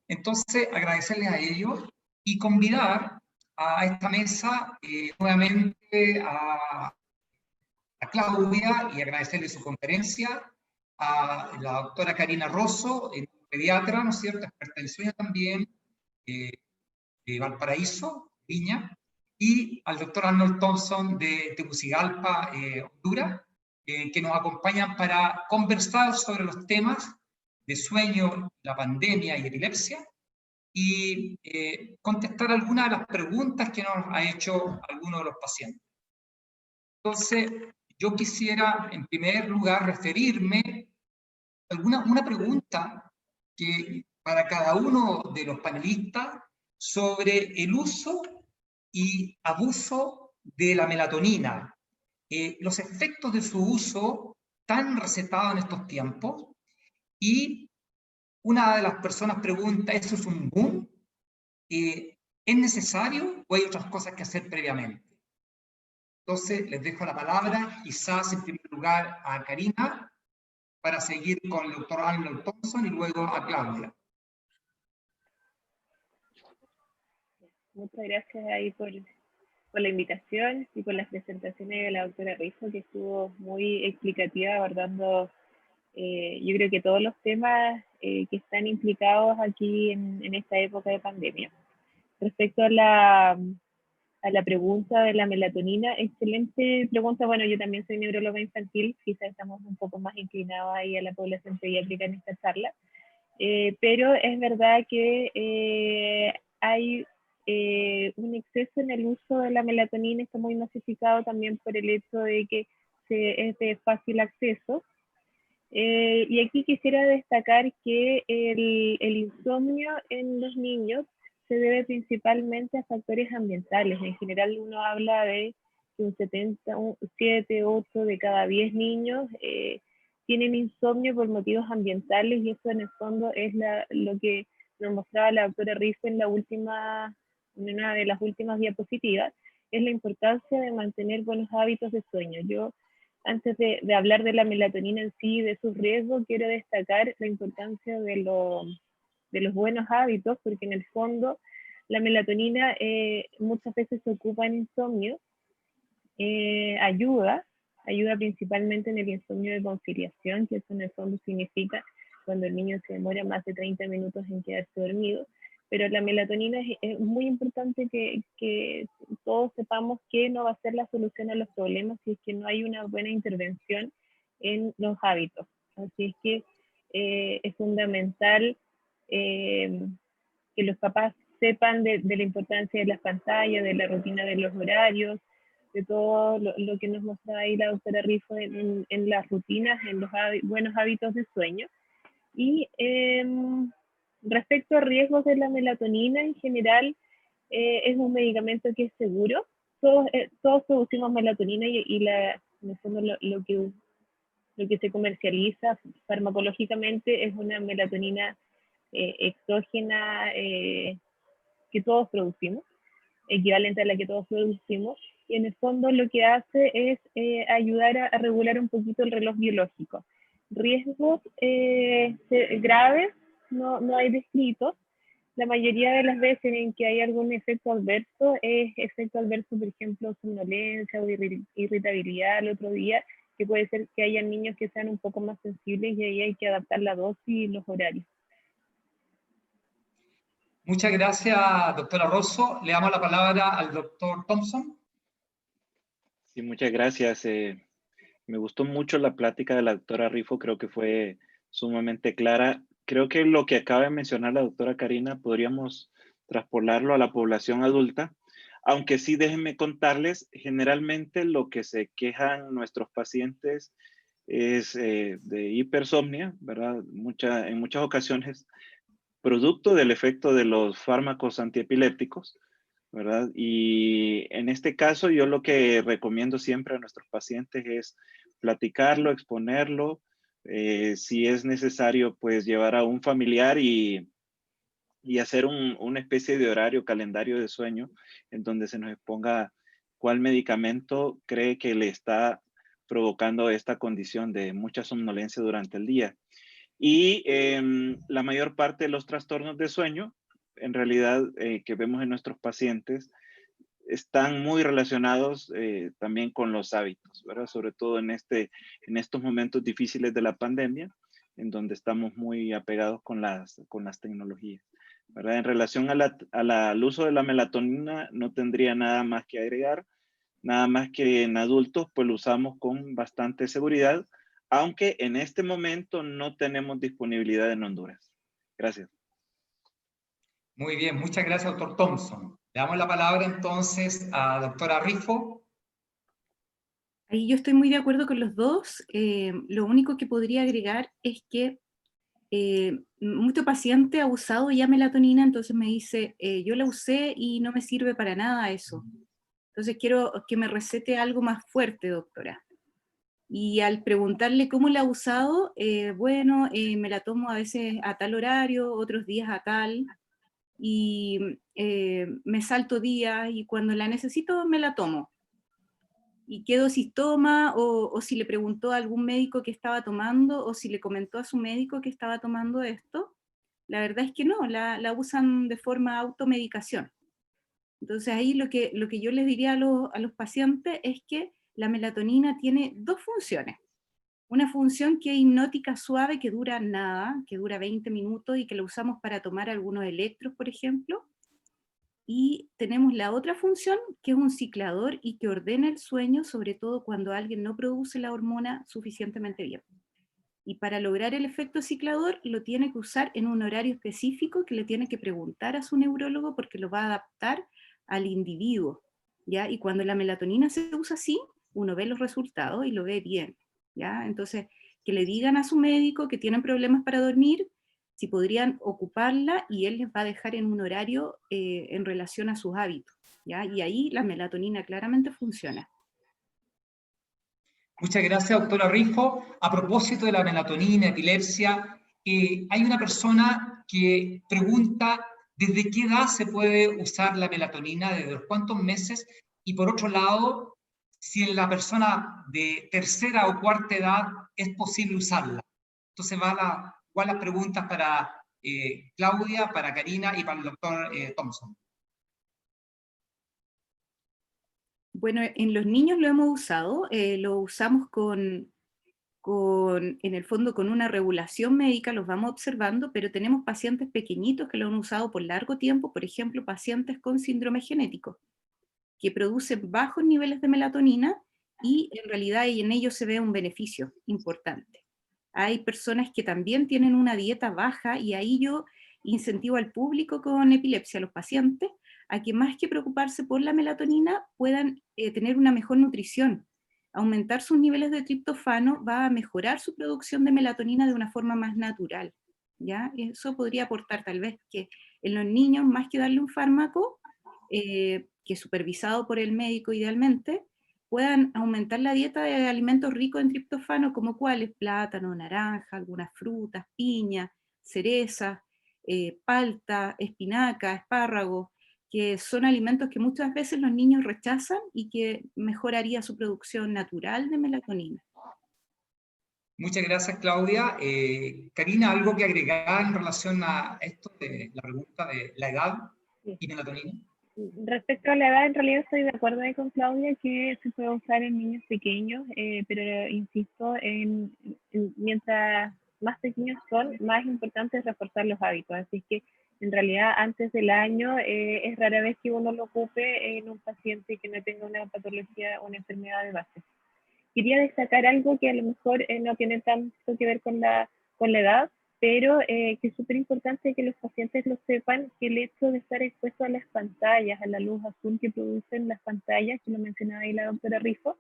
Entonces, agradecerles a ellos y convidar a esta mesa nuevamente a Claudia y agradecerle su conferencia, a la doctora Karina Rosso, pediatra, ¿no es cierto?, experta en sueño también, de Valparaíso, Viña, y al doctor Arnold Thompson de Tegucigalpa, Honduras, que nos acompañan para conversar sobre los temas de sueño, la pandemia y epilepsia, y contestar algunas de las preguntas que nos ha hecho algunos de los pacientes. Entonces, yo quisiera, en primer lugar, referirme a una pregunta que para cada uno de los panelistas sobre el uso y abuso de la melatonina, los efectos de su uso tan recetado en estos tiempos, y una de las personas pregunta, ¿eso es un boom? ¿Es necesario o hay otras cosas que hacer previamente? Entonces, les dejo la palabra, quizás en primer lugar a Karina, para seguir con el doctor Arnold Thompson y luego a Claudia. Muchas gracias ahí por la invitación y por las presentaciones de la doctora Rifo, que estuvo muy explicativa abordando, yo creo que todos los temas que están implicados aquí en esta época de pandemia. Respecto a la pregunta de la melatonina, excelente pregunta. Bueno, yo también soy neuróloga infantil, quizás estamos un poco más inclinados ahí a la población pediátrica en esta charla, pero es verdad que hay un exceso en el uso de la melatonina, está muy masificado también por el hecho de que es de fácil acceso. Y aquí quisiera destacar que el insomnio en los niños se debe principalmente a factores ambientales. En general uno habla de que un 7, 8 de cada 10 niños tienen insomnio por motivos ambientales, y eso en el fondo es lo que nos mostraba la doctora Rifo en una de las últimas diapositivas, es la importancia de mantener buenos hábitos de sueño. Yo, antes de hablar de la melatonina en sí y de sus riesgos, quiero destacar la importancia de los buenos hábitos, porque en el fondo la melatonina muchas veces se ocupa en insomnio, ayuda principalmente en el insomnio de conciliación, que eso en el fondo significa cuando el niño se demora más de 30 minutos en quedarse dormido. Pero la melatonina es muy importante que todos sepamos que no va a ser la solución a los problemas si es que no hay una buena intervención en los hábitos. Así es que es fundamental que los papás sepan de la importancia de las pantallas, de la rutina de los horarios, de todo lo que nos mostraba ahí la doctora Rifo en las rutinas, en los buenos hábitos de sueño. Y respecto a riesgos de la melatonina, en general es un medicamento que es seguro. Todos producimos melatonina y en el fondo lo que se comercializa farmacológicamente es una melatonina exógena que todos producimos, equivalente a la que todos producimos, y en el fondo lo que hace es ayudar a regular un poquito el reloj biológico. Riesgos graves no hay descritos. La mayoría de las veces en que hay algún efecto adverso es efecto adverso, por ejemplo, somnolencia o irritabilidad al otro día, que puede ser que haya niños que sean un poco más sensibles y ahí hay que adaptar la dosis y los horarios. Muchas gracias, doctora Rosso. Le damos la palabra al doctor Thompson. Sí, muchas gracias. Me gustó mucho la plática de la doctora Rifo, creo que fue sumamente clara. Creo que lo que acaba de mencionar la doctora Karina podríamos traspolarlo a la población adulta, aunque sí déjenme contarles, generalmente lo que se quejan nuestros pacientes es de hipersomnia, ¿verdad? En muchas ocasiones producto del efecto de los fármacos antiepilépticos, ¿verdad? Y en este caso yo lo que recomiendo siempre a nuestros pacientes es platicarlo, exponerlo, si es necesario pues llevar a un familiar y y hacer una especie de horario, calendario de sueño, en donde se nos exponga cuál medicamento cree que le está provocando esta condición de mucha somnolencia durante el día. Y la mayor parte de los trastornos de sueño, en realidad, que vemos en nuestros pacientes, están muy relacionados también con los hábitos, ¿verdad? Sobre todo en estos momentos difíciles de la pandemia, en donde estamos muy apegados con las tecnologías, ¿verdad? En relación al uso de la melatonina, no tendría nada más que agregar, nada más que en adultos, pues lo usamos con bastante seguridad, aunque en este momento no tenemos disponibilidad en Honduras. Gracias. Muy bien, muchas gracias, doctor Thompson. Le damos la palabra entonces a la doctora Rifo. Ahí yo estoy muy de acuerdo con los dos. Lo único que podría agregar es que mucho paciente ha usado ya melatonina, entonces me dice, yo la usé y no me sirve para nada eso. Entonces quiero que me recete algo más fuerte, doctora. Y al preguntarle cómo la ha usado, bueno, me la tomo a veces a tal horario, otros días a tal, y me salto días, y cuando la necesito me la tomo. Y qué dosis toma, o si le preguntó a algún médico que estaba tomando, o si le comentó a su médico que estaba tomando esto. La verdad es que no, la usan de forma automedicación. Entonces ahí lo que yo les diría a los pacientes es que la melatonina tiene dos funciones. Una función que es hipnótica suave, que dura nada, que dura 20 minutos y que la usamos para tomar algunos electros, por ejemplo. Y tenemos la otra función, que es un ciclador y que ordena el sueño, sobre todo cuando alguien no produce la hormona suficientemente bien. Y para lograr el efecto ciclador lo tiene que usar en un horario específico que le tiene que preguntar a su neurólogo porque lo va a adaptar al individuo, ¿ya? Y cuando la melatonina se usa así, uno ve los resultados y lo ve bien, ¿ya? Entonces, que le digan a su médico que tienen problemas para dormir, si podrían ocuparla y él les va a dejar en un horario en relación a sus hábitos, ¿ya? Y ahí la melatonina claramente funciona. Muchas gracias, doctora Rifo. A propósito de la melatonina, epilepsia, hay una persona que pregunta desde qué edad se puede usar la melatonina, desde los cuántos meses, y por otro lado, si en la persona de tercera o cuarta edad es posible usarla. Entonces van las preguntas para Claudia, para Karina y para el doctor Thompson. Bueno, en los niños lo hemos usado, lo usamos en el fondo con una regulación médica, los vamos observando, pero tenemos pacientes pequeñitos que lo han usado por largo tiempo, por ejemplo, pacientes con síndrome genético, que producen bajos niveles de melatonina y en realidad en ellos se ve un beneficio importante. Hay personas que también tienen una dieta baja y ahí yo incentivo al público con epilepsia, a los pacientes, a que más que preocuparse por la melatonina puedan tener una mejor nutrición. Aumentar sus niveles de triptofano va a mejorar su producción de melatonina de una forma más natural, ¿ya? Eso podría aportar tal vez que en los niños, más que darle un fármaco, que supervisado por el médico idealmente, puedan aumentar la dieta de alimentos ricos en triptofano, como cuáles: plátano, naranja, algunas frutas, piña, cerezas, palta, espinaca, espárragos, que son alimentos que muchas veces los niños rechazan y que mejoraría su producción natural de melatonina. Muchas gracias, Claudia. Karina, ¿algo que agregar en relación a esto de la pregunta de la edad y melatonina? Respecto a la edad, en realidad estoy de acuerdo ahí con Claudia que se puede usar en niños pequeños, pero insisto, mientras más pequeños son, más importante es reforzar los hábitos. Así que en realidad antes del año es rara vez que uno lo ocupe en un paciente que no tenga una patología o una enfermedad de base. Quería destacar algo que a lo mejor no tiene tanto que ver con la edad, pero que es súper importante que los pacientes lo sepan, que el hecho de estar expuesto a las pantallas, a la luz azul que producen las pantallas, que lo mencionaba ahí la doctora Rifo,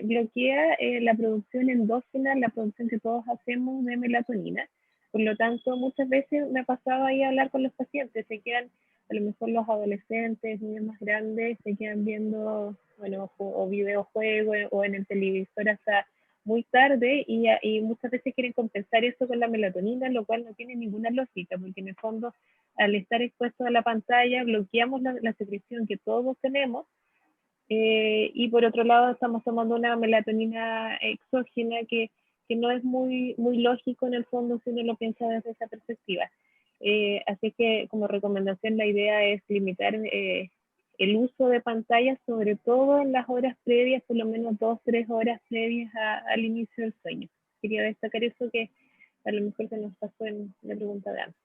bloquea la producción endógena, la producción que todos hacemos de melatonina. Por lo tanto, muchas veces me ha pasado ahí a hablar con los pacientes, se quedan, a lo mejor los adolescentes, niños más grandes, se quedan viendo, bueno, o videojuegos o en el televisor hasta muy tarde y muchas veces quieren compensar eso con la melatonina, lo cual no tiene ninguna lógica, porque en el fondo al estar expuestos a la pantalla, bloqueamos la secreción que todos tenemos, y por otro lado estamos tomando una melatonina exógena que no es muy lógico en el fondo si uno lo piensa desde esa perspectiva. Así que como recomendación la idea es limitar el uso de pantallas, sobre todo en las horas previas, por lo menos 2-3 horas previas al inicio del sueño. Quería destacar eso que a lo mejor se nos pasó en la pregunta de antes.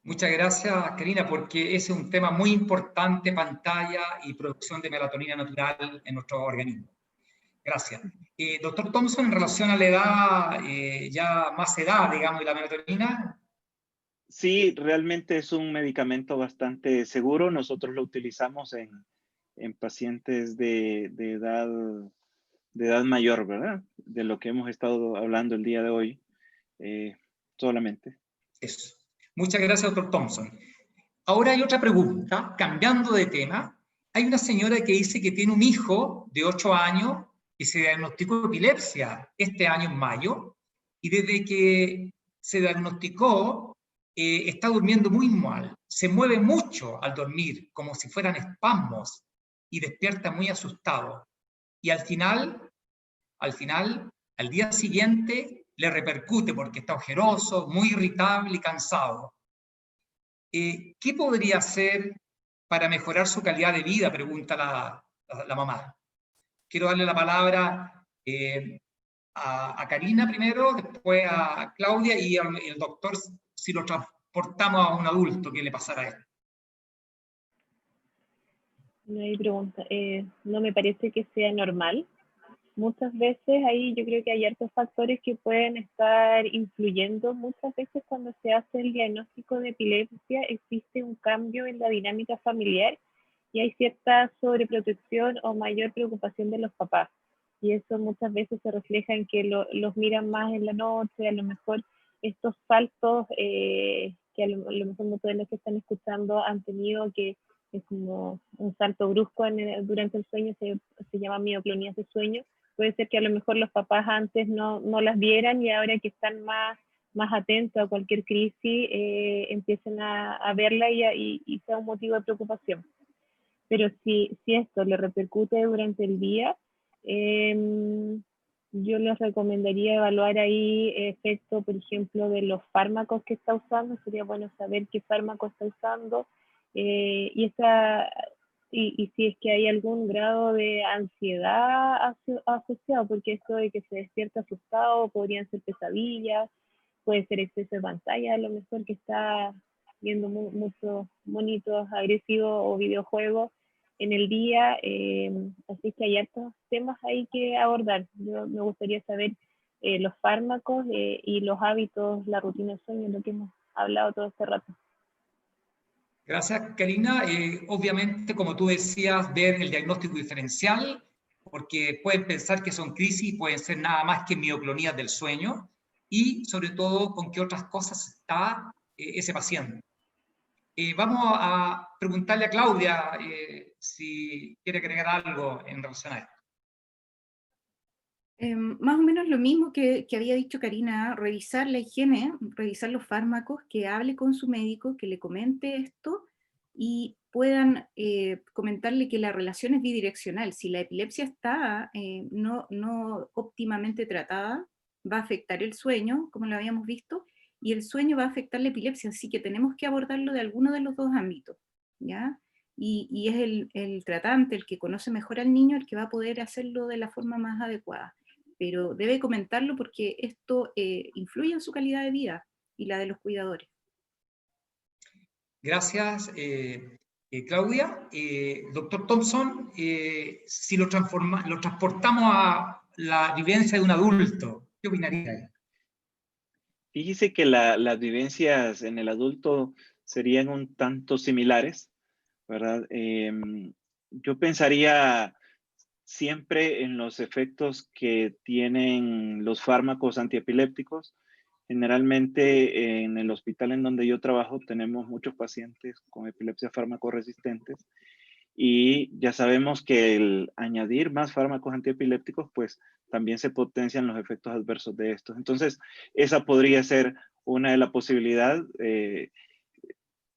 Muchas gracias, Karina, porque ese es un tema muy importante, pantalla y producción de melatonina natural en nuestro organismo. Gracias. Doctor Thompson, en relación a la edad, ya más edad, digamos, de la melatonina. Sí, realmente es un medicamento bastante seguro. Nosotros lo utilizamos en pacientes de edad mayor, ¿verdad? De lo que hemos estado hablando el día de hoy, solamente. Eso. Muchas gracias, doctor Thompson. Ahora hay otra pregunta, cambiando de tema. Hay una señora que dice que tiene un hijo de 8 años que se diagnosticó epilepsia este año en mayo, y desde que se diagnosticó está durmiendo muy mal, se mueve mucho al dormir, como si fueran espasmos, y despierta muy asustado. Y al día siguiente, le repercute porque está ojeroso, muy irritable y cansado. ¿Qué podría hacer para mejorar su calidad de vida? Pregunta la mamá. Quiero darle la palabra a Karina primero, después a Claudia y el doctor, si lo transportamos a un adulto, ¿qué le pasará a él? No hay pregunta. No me parece que sea normal. Muchas veces ahí yo creo que hay hartos factores que pueden estar influyendo. Muchas veces cuando se hace el diagnóstico de epilepsia existe un cambio en la dinámica familiar y hay cierta sobreprotección o mayor preocupación de los papás. Y eso muchas veces se refleja en que los miran más en la noche, a lo mejor estos saltos que a lo mejor muchos de los que están escuchando han tenido, que es como un salto brusco durante el sueño, se llama mioclonías de sueño. Puede ser que a lo mejor los papás antes no las vieran y ahora que están más atentos a cualquier crisis, empiecen a verla y sea un motivo de preocupación. Pero si esto le repercute durante el día, yo les recomendaría evaluar ahí efecto, por ejemplo, de los fármacos que está usando. Sería bueno saber qué fármaco está usando, y si es que hay algún grado de ansiedad asociado, porque esto de que se despierta asustado podrían ser pesadillas, puede ser exceso de pantalla, a lo mejor que está viendo muchos monitos agresivos o videojuegos en el día. Así que hay hartos temas ahí que abordar. Me gustaría saber los fármacos y los hábitos, la rutina de sueño, lo que hemos hablado todo este rato. Gracias, Karina. Obviamente, como tú decías, ver el diagnóstico diferencial, porque pueden pensar que son crisis, pueden ser nada más que mioclonías del sueño, y sobre todo con qué otras cosas está ese paciente. Vamos a preguntarle a Claudia si quiere agregar algo en relación a esto. Más o menos lo mismo que había dicho Karina, revisar la higiene, revisar los fármacos, que hable con su médico, que le comente esto y puedan comentarle que la relación es bidireccional. Si la epilepsia está no óptimamente tratada, va a afectar el sueño, como lo habíamos visto, y el sueño va a afectar la epilepsia, así que tenemos que abordarlo de alguno de los dos ámbitos, ¿ya? Y es el tratante, el que conoce mejor al niño, el que va a poder hacerlo de la forma más adecuada. Pero debe comentarlo porque esto influye en su calidad de vida y la de los cuidadores. Gracias, Claudia. Doctor Thompson, si lo transportamos a la vivencia de un adulto, ¿qué opinaría? Fíjese que las vivencias en el adulto serían un tanto similares, ¿verdad? Yo pensaría siempre en los efectos que tienen los fármacos antiepilépticos. Generalmente en el hospital en donde yo trabajo tenemos muchos pacientes con epilepsia fármaco-resistentes y ya sabemos que el añadir más fármacos antiepilépticos pues también se potencian los efectos adversos de estos. Entonces esa podría ser una de las posibilidades.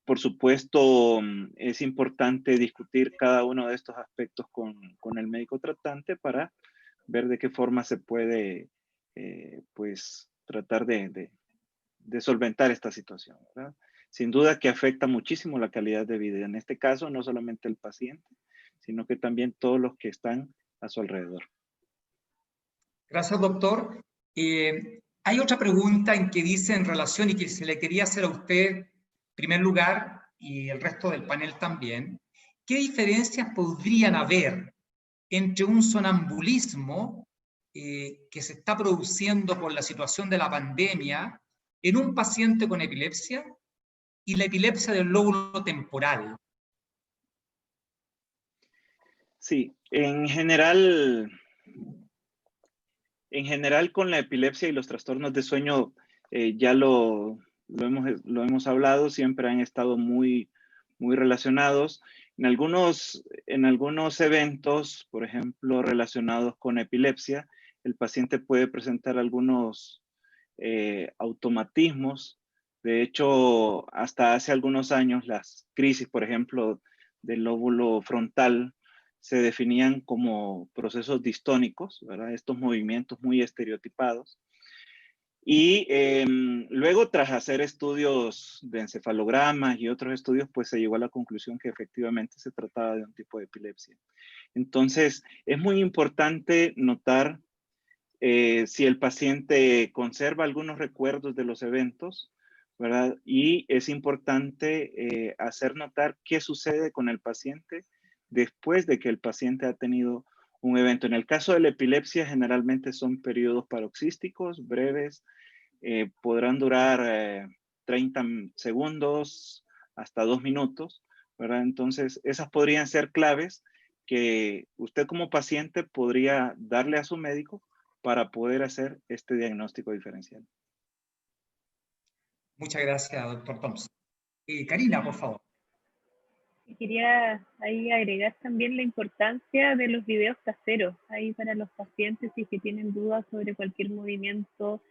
por supuesto, es importante discutir cada uno de estos aspectos con el médico tratante para ver de qué forma se puede, pues, tratar de solventar esta situación, ¿verdad? Sin duda que afecta muchísimo la calidad de vida. En este caso, no solamente el paciente, sino que también todos los que están a su alrededor. Gracias, doctor. Hay otra pregunta en que dice en relación y que se le quería hacer a usted, en primer lugar, y el resto del panel también. ¿Qué diferencias podrían haber entre un sonambulismo que se está produciendo por la situación de la pandemia en un paciente con epilepsia y la epilepsia del lóbulo temporal? Sí, en general con la epilepsia y los trastornos de sueño, ya lo hemos hablado, siempre han estado muy relacionados. En algunos eventos, por ejemplo, relacionados con epilepsia, el paciente puede presentar algunos automatismos. De hecho, hasta hace algunos años, las crisis, por ejemplo, del lóbulo frontal, se definían como procesos distónicos, ¿verdad? Estos movimientos muy estereotipados. Y luego, tras hacer estudios de encefalogramas y otros estudios, pues se llegó a la conclusión que efectivamente se trataba de un tipo de epilepsia. Entonces, es muy importante notar si el paciente conserva algunos recuerdos de los eventos, ¿verdad? Y es importante hacer notar qué sucede con el paciente después de que el paciente ha tenido un evento. En el caso de la epilepsia, generalmente son periodos paroxísticos, breves, podrán durar 30 segundos hasta 2 minutos, ¿verdad? Entonces, esas podrían ser claves que usted como paciente podría darle a su médico para poder hacer este diagnóstico diferencial. Muchas gracias, doctor Thompson. Karina, por favor. Quería ahí agregar también la importancia de los videos caseros, ahí para los pacientes y que tienen dudas sobre cualquier movimiento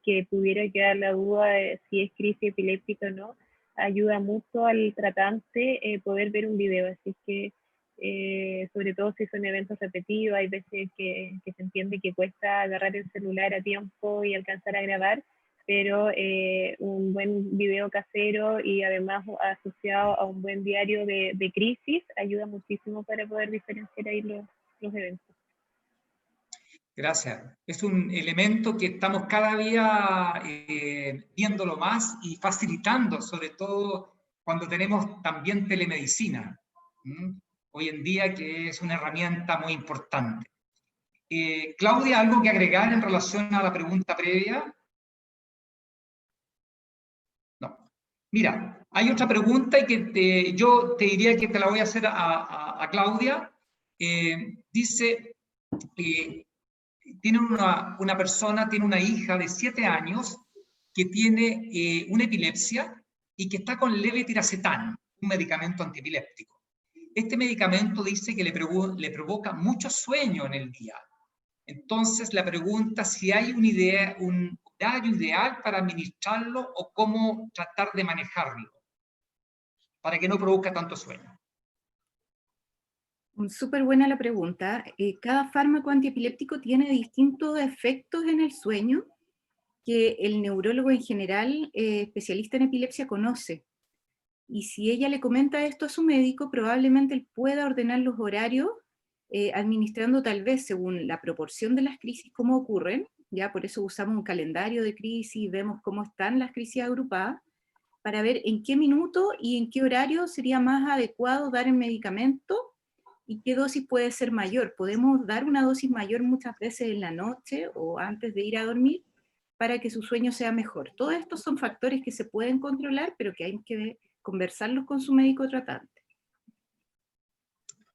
que pudiera quedar la duda de si es crisis epiléptica o no, ayuda mucho al tratante poder ver un video, así que sobre todo si son eventos repetidos, hay veces que se entiende que cuesta agarrar el celular a tiempo y alcanzar a grabar, pero un buen video casero y además asociado a un buen diario de crisis ayuda muchísimo para poder diferenciar ahí los eventos. Gracias. Es un elemento que estamos cada día viéndolo más y facilitando, sobre todo cuando tenemos también telemedicina. Hoy en día, que es una herramienta muy importante. Claudia, ¿algo que agregar en relación a la pregunta previa? No. Mira, hay otra pregunta y que yo te diría que te la voy a hacer a Claudia. Dice, tiene una persona, tiene una hija de 7 años que tiene una epilepsia y que está con levetiracetam, un medicamento antiepiléptico. Este medicamento dice que le provoca mucho sueño en el día. Entonces la pregunta si hay un horario ideal para administrarlo o cómo tratar de manejarlo para que no provoque tanto sueño. Súper buena la pregunta. Cada fármaco antiepiléptico tiene distintos efectos en el sueño que el neurólogo en general, especialista en epilepsia, conoce. Y si ella le comenta esto a su médico, probablemente él pueda ordenar los horarios, administrando tal vez según la proporción de las crisis, cómo ocurren. Ya por eso usamos un calendario de crisis, vemos cómo están las crisis agrupadas, para ver en qué minuto y en qué horario sería más adecuado dar el medicamento y qué dosis puede ser mayor. Podemos dar una dosis mayor muchas veces en la noche o antes de ir a dormir para que su sueño sea mejor. Todos estos son factores que se pueden controlar, pero que hay que conversarlos con su médico tratante.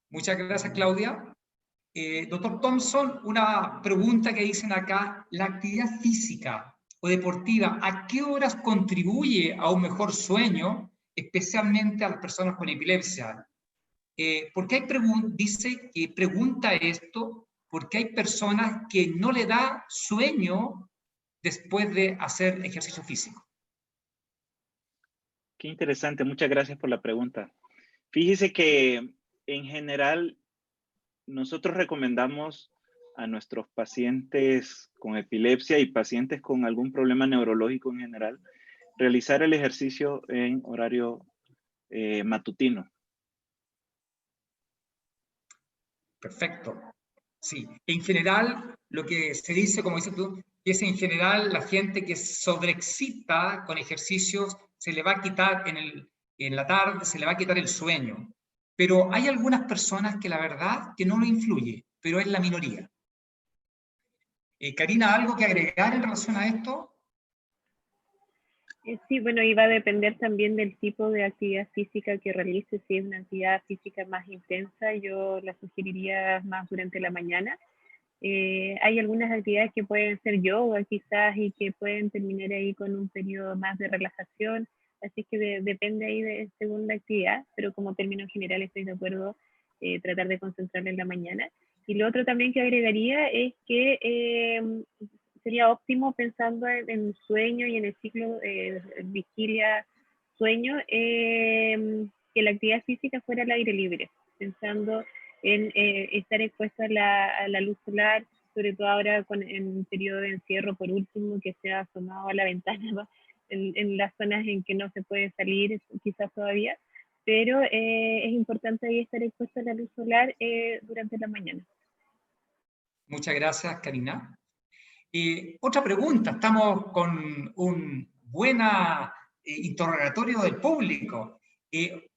Muchas gracias, Claudia. Doctor Thompson, una pregunta que dicen acá, la actividad física o deportiva, ¿a qué horas contribuye a un mejor sueño, especialmente a las personas con epilepsia? Porque dice que pregunta esto, porque hay personas que no le da sueño después de hacer ejercicio físico. Qué interesante, muchas gracias por la pregunta. Fíjese que en general nosotros recomendamos a nuestros pacientes con epilepsia y pacientes con algún problema neurológico en general realizar el ejercicio en horario matutino. Perfecto. Sí, en general, lo que se dice, como dices tú, es en general la gente que sobreexcita con ejercicios se le va a quitar en la tarde, se le va a quitar el sueño. Pero hay algunas personas que la verdad que no lo influye, pero es la minoría. Karina, ¿algo que agregar en relación a esto? Sí, bueno, y va a depender también del tipo de actividad física que realice. Si es una actividad física más intensa, yo la sugeriría más durante la mañana. Hay algunas actividades que pueden ser yoga quizás y que pueden terminar ahí con un periodo más de relajación, así que depende ahí según la actividad, pero como término general estoy de acuerdo, tratar de concentrarme en la mañana. Y lo otro también que agregaría es que sería óptimo pensando en sueño y en el ciclo vigilia-sueño, que la actividad física fuera al aire libre, pensando en estar expuesto a la luz solar, sobre todo ahora en un periodo de encierro, por último, que se ha asomado a la ventana, ¿no? En las zonas en que no se puede salir quizás todavía, pero es importante ahí estar expuesto a la luz solar durante la mañana. Muchas gracias, Karina. Otra pregunta, estamos con un buen interrogatorio del público.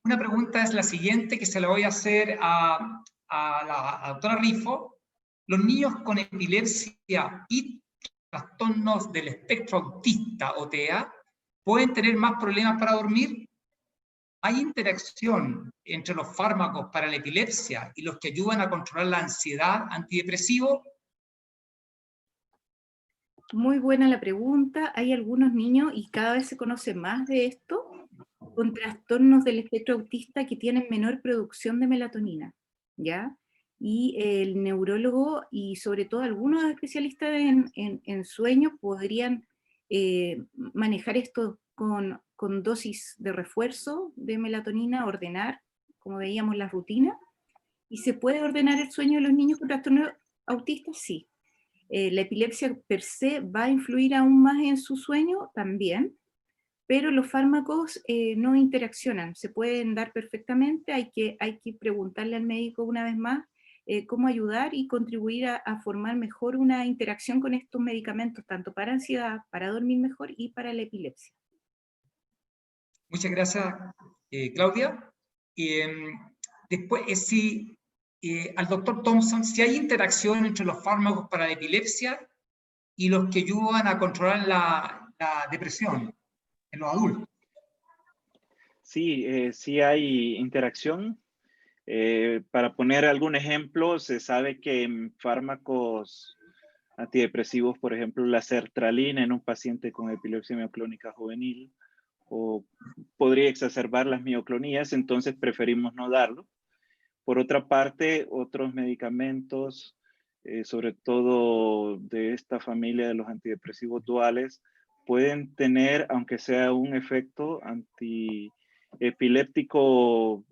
Una pregunta es la siguiente, que se la voy a hacer a la doctora Rifo. Los niños con epilepsia y trastornos del espectro autista o TEA pueden tener más problemas para dormir. ¿Hay interacción entre los fármacos para la epilepsia y los que ayudan a controlar la ansiedad antidepresivo? Muy buena la pregunta. Hay algunos niños, y cada vez se conoce más de esto, con trastornos del espectro autista que tienen menor producción de melatonina, ¿ya? Y el neurólogo y sobre todo algunos especialistas en sueño podrían manejar esto con dosis de refuerzo de melatonina, ordenar, como veíamos, la rutina. ¿Y se puede ordenar el sueño de los niños con trastornos autistas? Sí. La epilepsia per se va a influir aún más en su sueño también, pero los fármacos no interaccionan, se pueden dar perfectamente, hay que preguntarle al médico una vez más cómo ayudar y contribuir a formar mejor una interacción con estos medicamentos, tanto para ansiedad, para dormir mejor y para la epilepsia. Muchas gracias, Claudia. Después, al doctor Thompson, si hay interacción entre los fármacos para la epilepsia y los que ayudan a controlar la depresión en los adultos. Sí, sí hay interacción. Para poner algún ejemplo, se sabe que en fármacos antidepresivos, por ejemplo, la sertralina en un paciente con epilepsia mioclónica juvenil o podría exacerbar las mioclonías, entonces preferimos no darlo. Por otra parte, otros medicamentos, sobre todo de esta familia de los antidepresivos duales, pueden tener, aunque sea un efecto antiepiléptico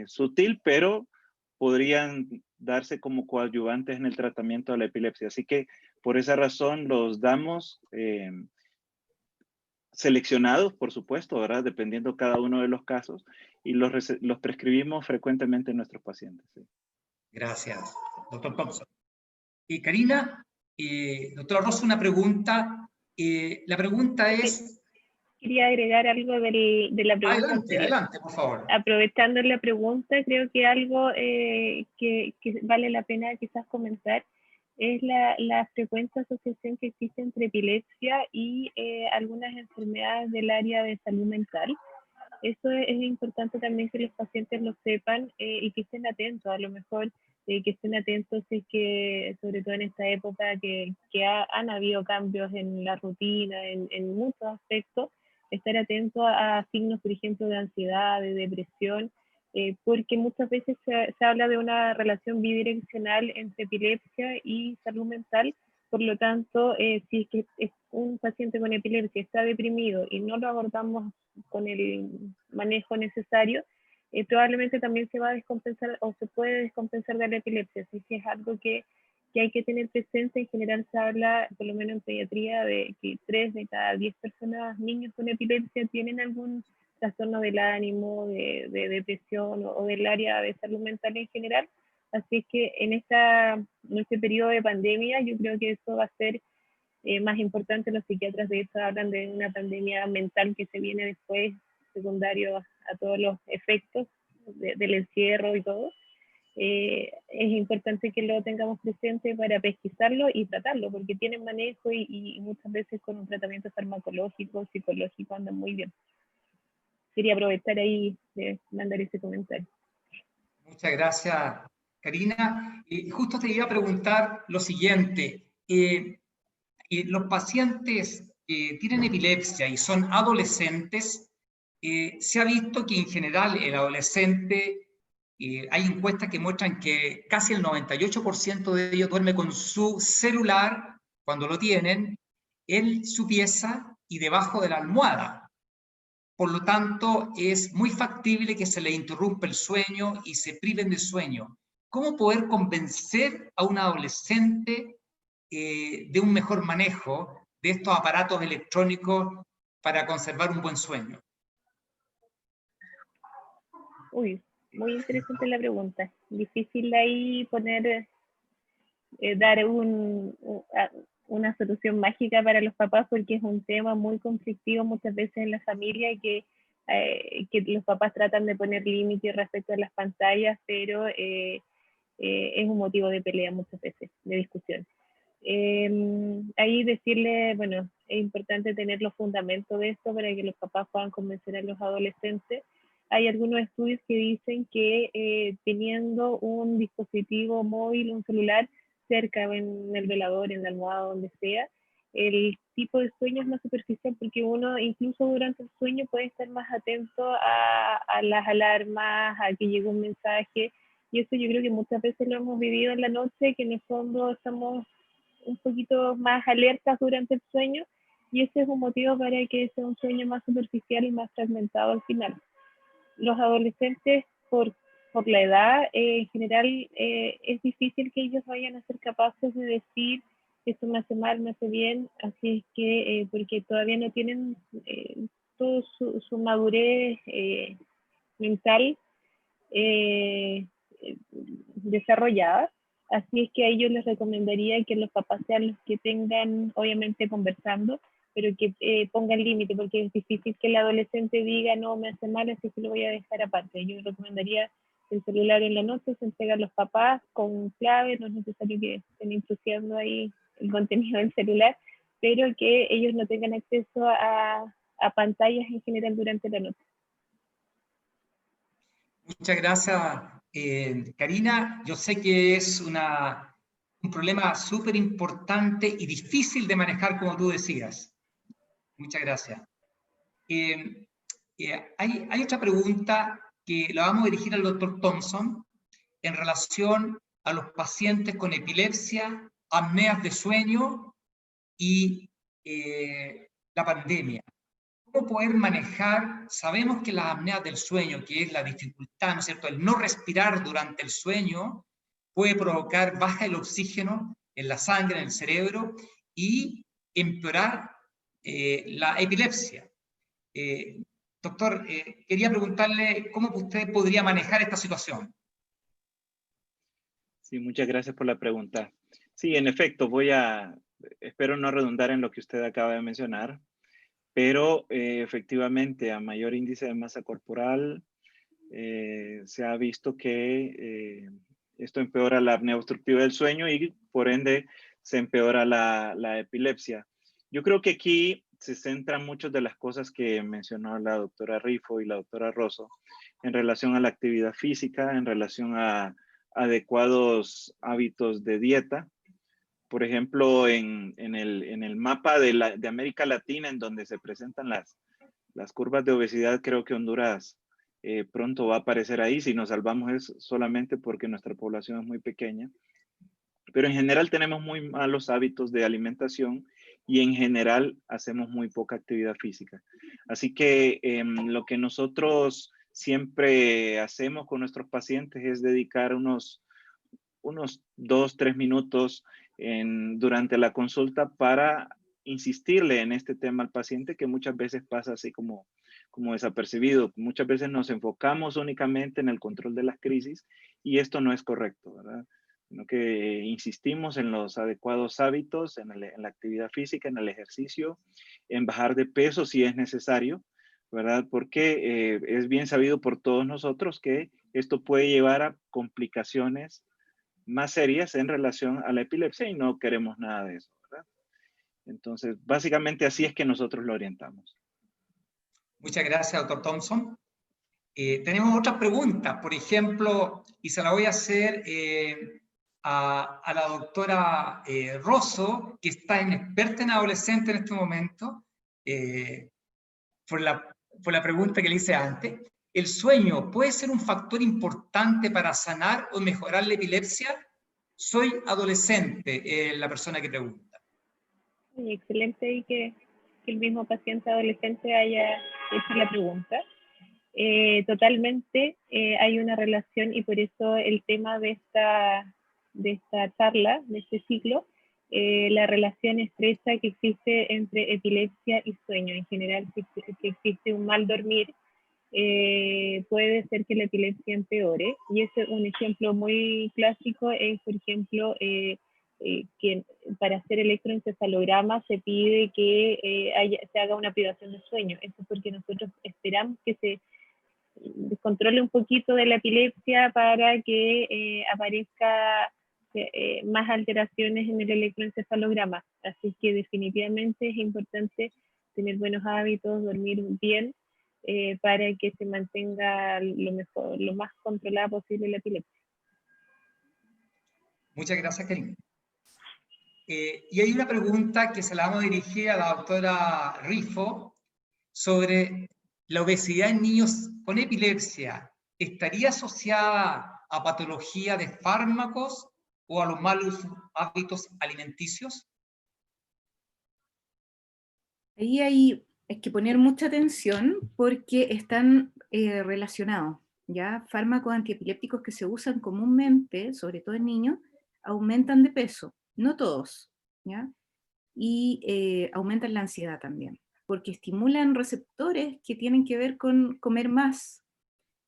sutil, pero podrían darse como coadyuvantes en el tratamiento de la epilepsia. Así que por esa razón los damos seleccionados, por supuesto, ¿verdad? Dependiendo cada uno de los casos, y los prescribimos frecuentemente en nuestros pacientes. ¿Sí? Gracias, doctor Thompson. Karina, doctora Rosa, una pregunta. La pregunta es... Quería agregar algo de la pregunta anterior. Adelante, por favor. Aprovechando la pregunta, creo que algo que vale la pena quizás comentar es la frecuente asociación que existe entre epilepsia y algunas enfermedades del área de salud mental. Eso es importante también que los pacientes lo sepan y que estén atentos, a lo mejor que estén atentos es que, sobre todo en esta época que han habido cambios en la rutina, en muchos aspectos, estar atento a signos, por ejemplo, de ansiedad, de depresión, porque muchas veces se habla de una relación bidireccional entre epilepsia y salud mental, Por lo tanto, si es que es un paciente con epilepsia está deprimido y no lo abordamos con el manejo necesario, probablemente también se va a descompensar o se puede descompensar de la epilepsia. Así que es algo que hay que tener presente. En general se habla, por lo menos en pediatría, de que 3 de cada 10 personas, niños con epilepsia, tienen algún trastorno del ánimo, de depresión o del área de salud mental en general. Así que en este periodo de pandemia yo creo que eso va a ser más importante. Los psiquiatras de hecho hablan de una pandemia mental que se viene después, secundario a todos los efectos del encierro y todo. Es importante que lo tengamos presente para pesquisarlo y tratarlo, porque tienen manejo y muchas veces con un tratamiento farmacológico, psicológico andan muy bien. Quería aprovechar ahí de mandar ese comentario. Muchas gracias, Karina. Justo te iba a preguntar lo siguiente. Los pacientes que tienen epilepsia y son adolescentes, se ha visto que en general el adolescente, hay encuestas que muestran que casi el 98% de ellos duerme con su celular, cuando lo tienen, en su pieza y debajo de la almohada. Por lo tanto, es muy factible que se le interrumpa el sueño y se priven de sueño. ¿Cómo poder convencer a un adolescente de un mejor manejo de estos aparatos electrónicos para conservar un buen sueño? Uy, muy interesante la pregunta. Difícil ahí poner, dar una solución mágica para los papás, porque es un tema muy conflictivo muchas veces en la familia y que los papás tratan de poner límites respecto a las pantallas, pero es un motivo de pelea muchas veces, de discusión. Ahí decirle, bueno, es importante tener los fundamentos de esto para que los papás puedan convencer a los adolescentes. Hay algunos estudios que dicen que teniendo un dispositivo móvil, un celular, cerca en el velador, en la almohada, donde sea, el tipo de sueño es más superficial, porque uno incluso durante el sueño puede estar más atento a las alarmas, a que llegue un mensaje, y eso yo creo que muchas veces lo hemos vivido en la noche, que en el fondo estamos un poquito más alertas durante el sueño, y ese es un motivo para que sea un sueño más superficial y más fragmentado al final. Los adolescentes, por la edad, en general, es difícil que ellos vayan a ser capaces de decir esto me hace mal, me hace bien, así es que, porque todavía no tienen toda su madurez mental desarrollada, así es que a ellos les recomendaría que los papás sean los que tengan, obviamente conversando, pero que pongan límite, porque es difícil que el adolescente diga no, me hace mal, así que lo voy a dejar aparte. Yo recomendaría el celular en la noche, se entrega a los papás con clave, no es necesario que estén intrusiando ahí el contenido del celular, pero que ellos no tengan acceso a pantallas en general durante la noche. Muchas gracias, Karina. Yo sé que es un problema súper importante y difícil de manejar, como tú decías. Muchas gracias. Hay otra pregunta que la vamos a dirigir al doctor Thompson en relación a los pacientes con epilepsia, apneas de sueño y la pandemia. ¿Cómo poder manejar? Sabemos que las apneas del sueño, que es la dificultad, ¿no es cierto?, el no respirar durante el sueño, puede provocar baja el oxígeno en la sangre, en el cerebro, y empeorar la epilepsia. Doctor, quería preguntarle cómo usted podría manejar esta situación. Sí, muchas gracias por la pregunta. Sí, en efecto, espero no redundar en lo que usted acaba de mencionar, pero efectivamente a mayor índice de masa corporal se ha visto que esto empeora la apnea obstructiva del sueño y por ende se empeora la epilepsia. Yo creo que aquí se centran muchas de las cosas que mencionó la doctora Rifo y la doctora Rosso en relación a la actividad física, en relación a adecuados hábitos de dieta. Por ejemplo, en el mapa de América Latina, en donde se presentan las curvas de obesidad, creo que Honduras pronto va a aparecer ahí. Si nos salvamos es solamente porque nuestra población es muy pequeña. pero en general tenemos muy malos hábitos de alimentación y en general hacemos muy poca actividad física. Así que lo que nosotros siempre hacemos con nuestros pacientes es dedicar unos 2-3 minutos durante la consulta para insistirle en este tema al paciente, que muchas veces pasa así como desapercibido. Muchas veces nos enfocamos únicamente en el control de las crisis y esto no es correcto, ¿verdad? Sino que insistimos en los adecuados hábitos, en la actividad física, en el ejercicio, en bajar de peso si es necesario, ¿verdad? Porque es bien sabido por todos nosotros que esto puede llevar a complicaciones más serias en relación a la epilepsia y no queremos nada de eso, ¿verdad? Entonces, básicamente así es que nosotros lo orientamos. Muchas gracias, doctor Thompson. Tenemos otras preguntas, por ejemplo, y se la voy a hacer a la doctora Rosso, que está experta en adolescentes en este momento, por la pregunta que le hice antes. ¿El sueño puede ser un factor importante para sanar o mejorar la epilepsia? Soy adolescente, la persona que pregunta. Excelente y que el mismo paciente adolescente haya hecho la pregunta. Totalmente hay una relación y por eso el tema de esta charla, de este ciclo, la relación estrecha que existe entre epilepsia y sueño. En general, si existe un mal dormir, puede ser que la epilepsia empeore. Y ese un ejemplo muy clásico es, por ejemplo, que para hacer electroencefalograma se pide que se haga una privación de sueño. Eso es porque nosotros esperamos que se descontrole un poquito de la epilepsia para que aparezca más alteraciones en el electroencefalograma. Así que definitivamente es importante tener buenos hábitos, dormir bien, para que se mantenga lo más controlada posible la epilepsia. Muchas gracias, Karina. Y hay una pregunta que se la vamos a dirigir a la doctora Rifo sobre la obesidad en niños con epilepsia. ¿Estaría asociada a patología de fármacos o a los malos hábitos alimenticios? Ahí hay que poner mucha atención porque están relacionados, ¿ya? Fármacos antiepilépticos que se usan comúnmente, sobre todo en niños, aumentan de peso, no todos, ¿ya? Y aumentan la ansiedad también, porque estimulan receptores que tienen que ver con comer más.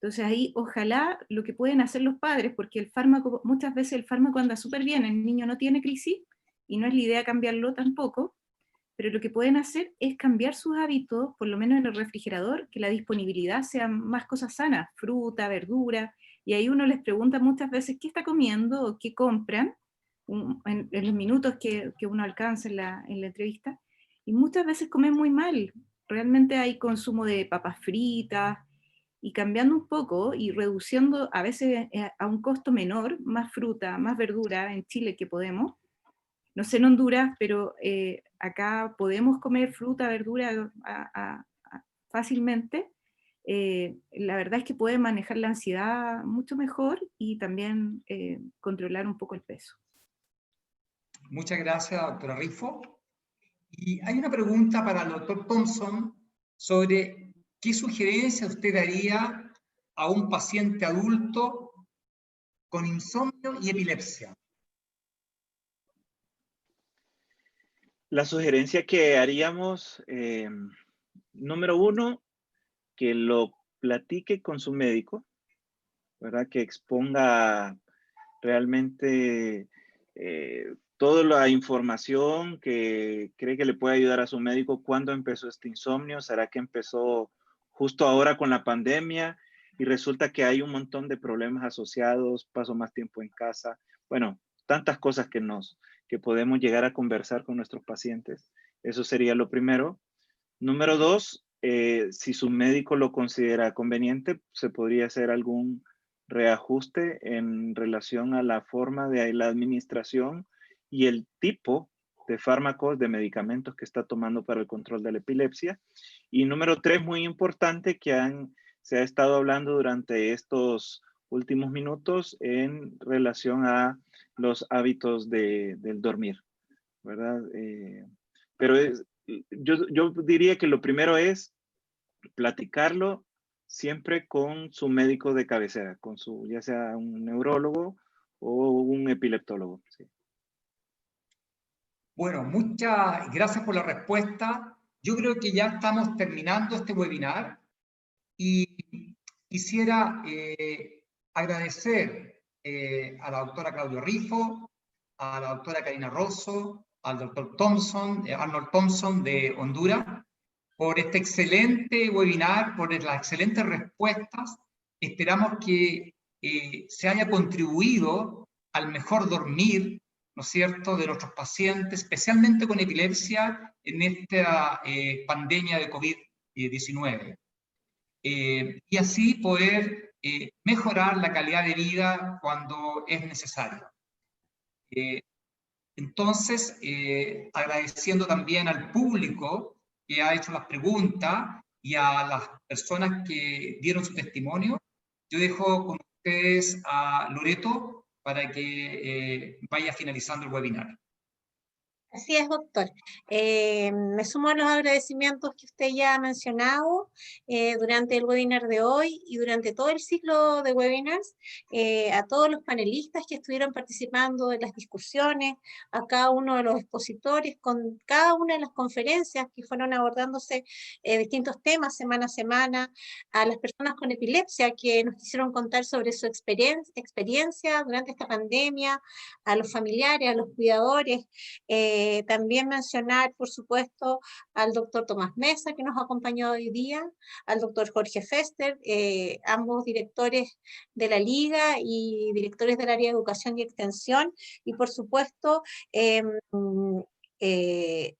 Entonces ahí ojalá lo que pueden hacer los padres, porque el fármaco, muchas veces el fármaco anda súper bien, el niño no tiene crisis, y no es la idea cambiarlo tampoco, pero lo que pueden hacer es cambiar sus hábitos, por lo menos en el refrigerador, que la disponibilidad sea más cosas sanas, fruta, verdura, y ahí uno les pregunta muchas veces qué está comiendo o qué compran, en los minutos que uno alcanza en la entrevista, y muchas veces comen muy mal. Realmente hay consumo de papas fritas, y cambiando un poco y reduciendo a veces a un costo menor, más fruta, más verdura en Chile que podemos. No sé en Honduras, pero acá podemos comer fruta, verdura fácilmente. La verdad es que puede manejar la ansiedad mucho mejor y también controlar un poco el peso. Muchas gracias, doctora Rifo. Y hay una pregunta para el doctor Thompson sobre qué sugerencia usted daría a un paciente adulto con insomnio y epilepsia. La sugerencia que haríamos, número uno, que lo platique con su médico, ¿verdad? Que exponga realmente toda la información que cree que le puede ayudar a su médico. ¿Cuándo empezó este insomnio? ¿Será que empezó justo ahora con la pandemia? Y resulta que hay un montón de problemas asociados, paso más tiempo en casa. Bueno, tantas cosas que podemos llegar a conversar con nuestros pacientes. Eso sería lo primero. Número dos, si su médico lo considera conveniente, se podría hacer algún reajuste en relación a la forma de la administración y el tipo de fármacos, de medicamentos que está tomando para el control de la epilepsia. Y número tres, muy importante, que se ha estado hablando durante estos últimos minutos en relación a los hábitos del dormir, ¿verdad? Pero yo diría que lo primero es platicarlo siempre con su médico de cabecera, con su, ya sea un neurólogo o un epileptólogo. Sí. Bueno, muchas gracias por la respuesta. Yo creo que ya estamos terminando este webinar y quisiera agradecer a la doctora Claudia Rifo, a la doctora Karina Rosso, al doctor Arnold Thompson de Honduras, por este excelente webinar, por las excelentes respuestas. Esperamos que se haya contribuido al mejor dormir, ¿no es cierto?, de nuestros pacientes, especialmente con epilepsia en esta pandemia de COVID-19. Y así poder mejorar la calidad de vida cuando es necesario. Entonces, agradeciendo también al público que ha hecho las preguntas y a las personas que dieron su testimonio, yo dejo con ustedes a Loreto para que vaya finalizando el webinar. Así es, doctor. Me sumo a los agradecimientos que usted ya ha mencionado durante el webinar de hoy y durante todo el ciclo de webinars, a todos los panelistas que estuvieron participando en las discusiones, a cada uno de los expositores, con cada una de las conferencias que fueron abordándose distintos temas semana a semana, a las personas con epilepsia que nos quisieron contar sobre su experiencia durante esta pandemia, a los familiares, a los cuidadores, también mencionar, por supuesto, al doctor Tomás Mesa, que nos acompañó hoy día, al doctor Jorge Fester, ambos directores de la Liga y directores del área de educación y extensión, y por supuesto,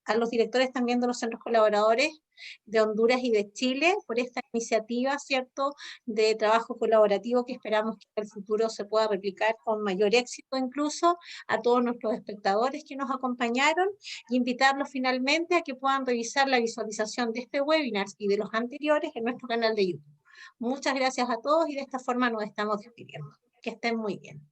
a los directores también de los centros colaboradores de Honduras y de Chile por esta iniciativa, ¿cierto?, de trabajo colaborativo que esperamos que en el futuro se pueda replicar con mayor éxito incluso, a todos nuestros espectadores que nos acompañaron y invitarlos finalmente a que puedan revisar la visualización de este webinar y de los anteriores en nuestro canal de YouTube. Muchas gracias a todos y de esta forma nos estamos despidiendo. Que estén muy bien.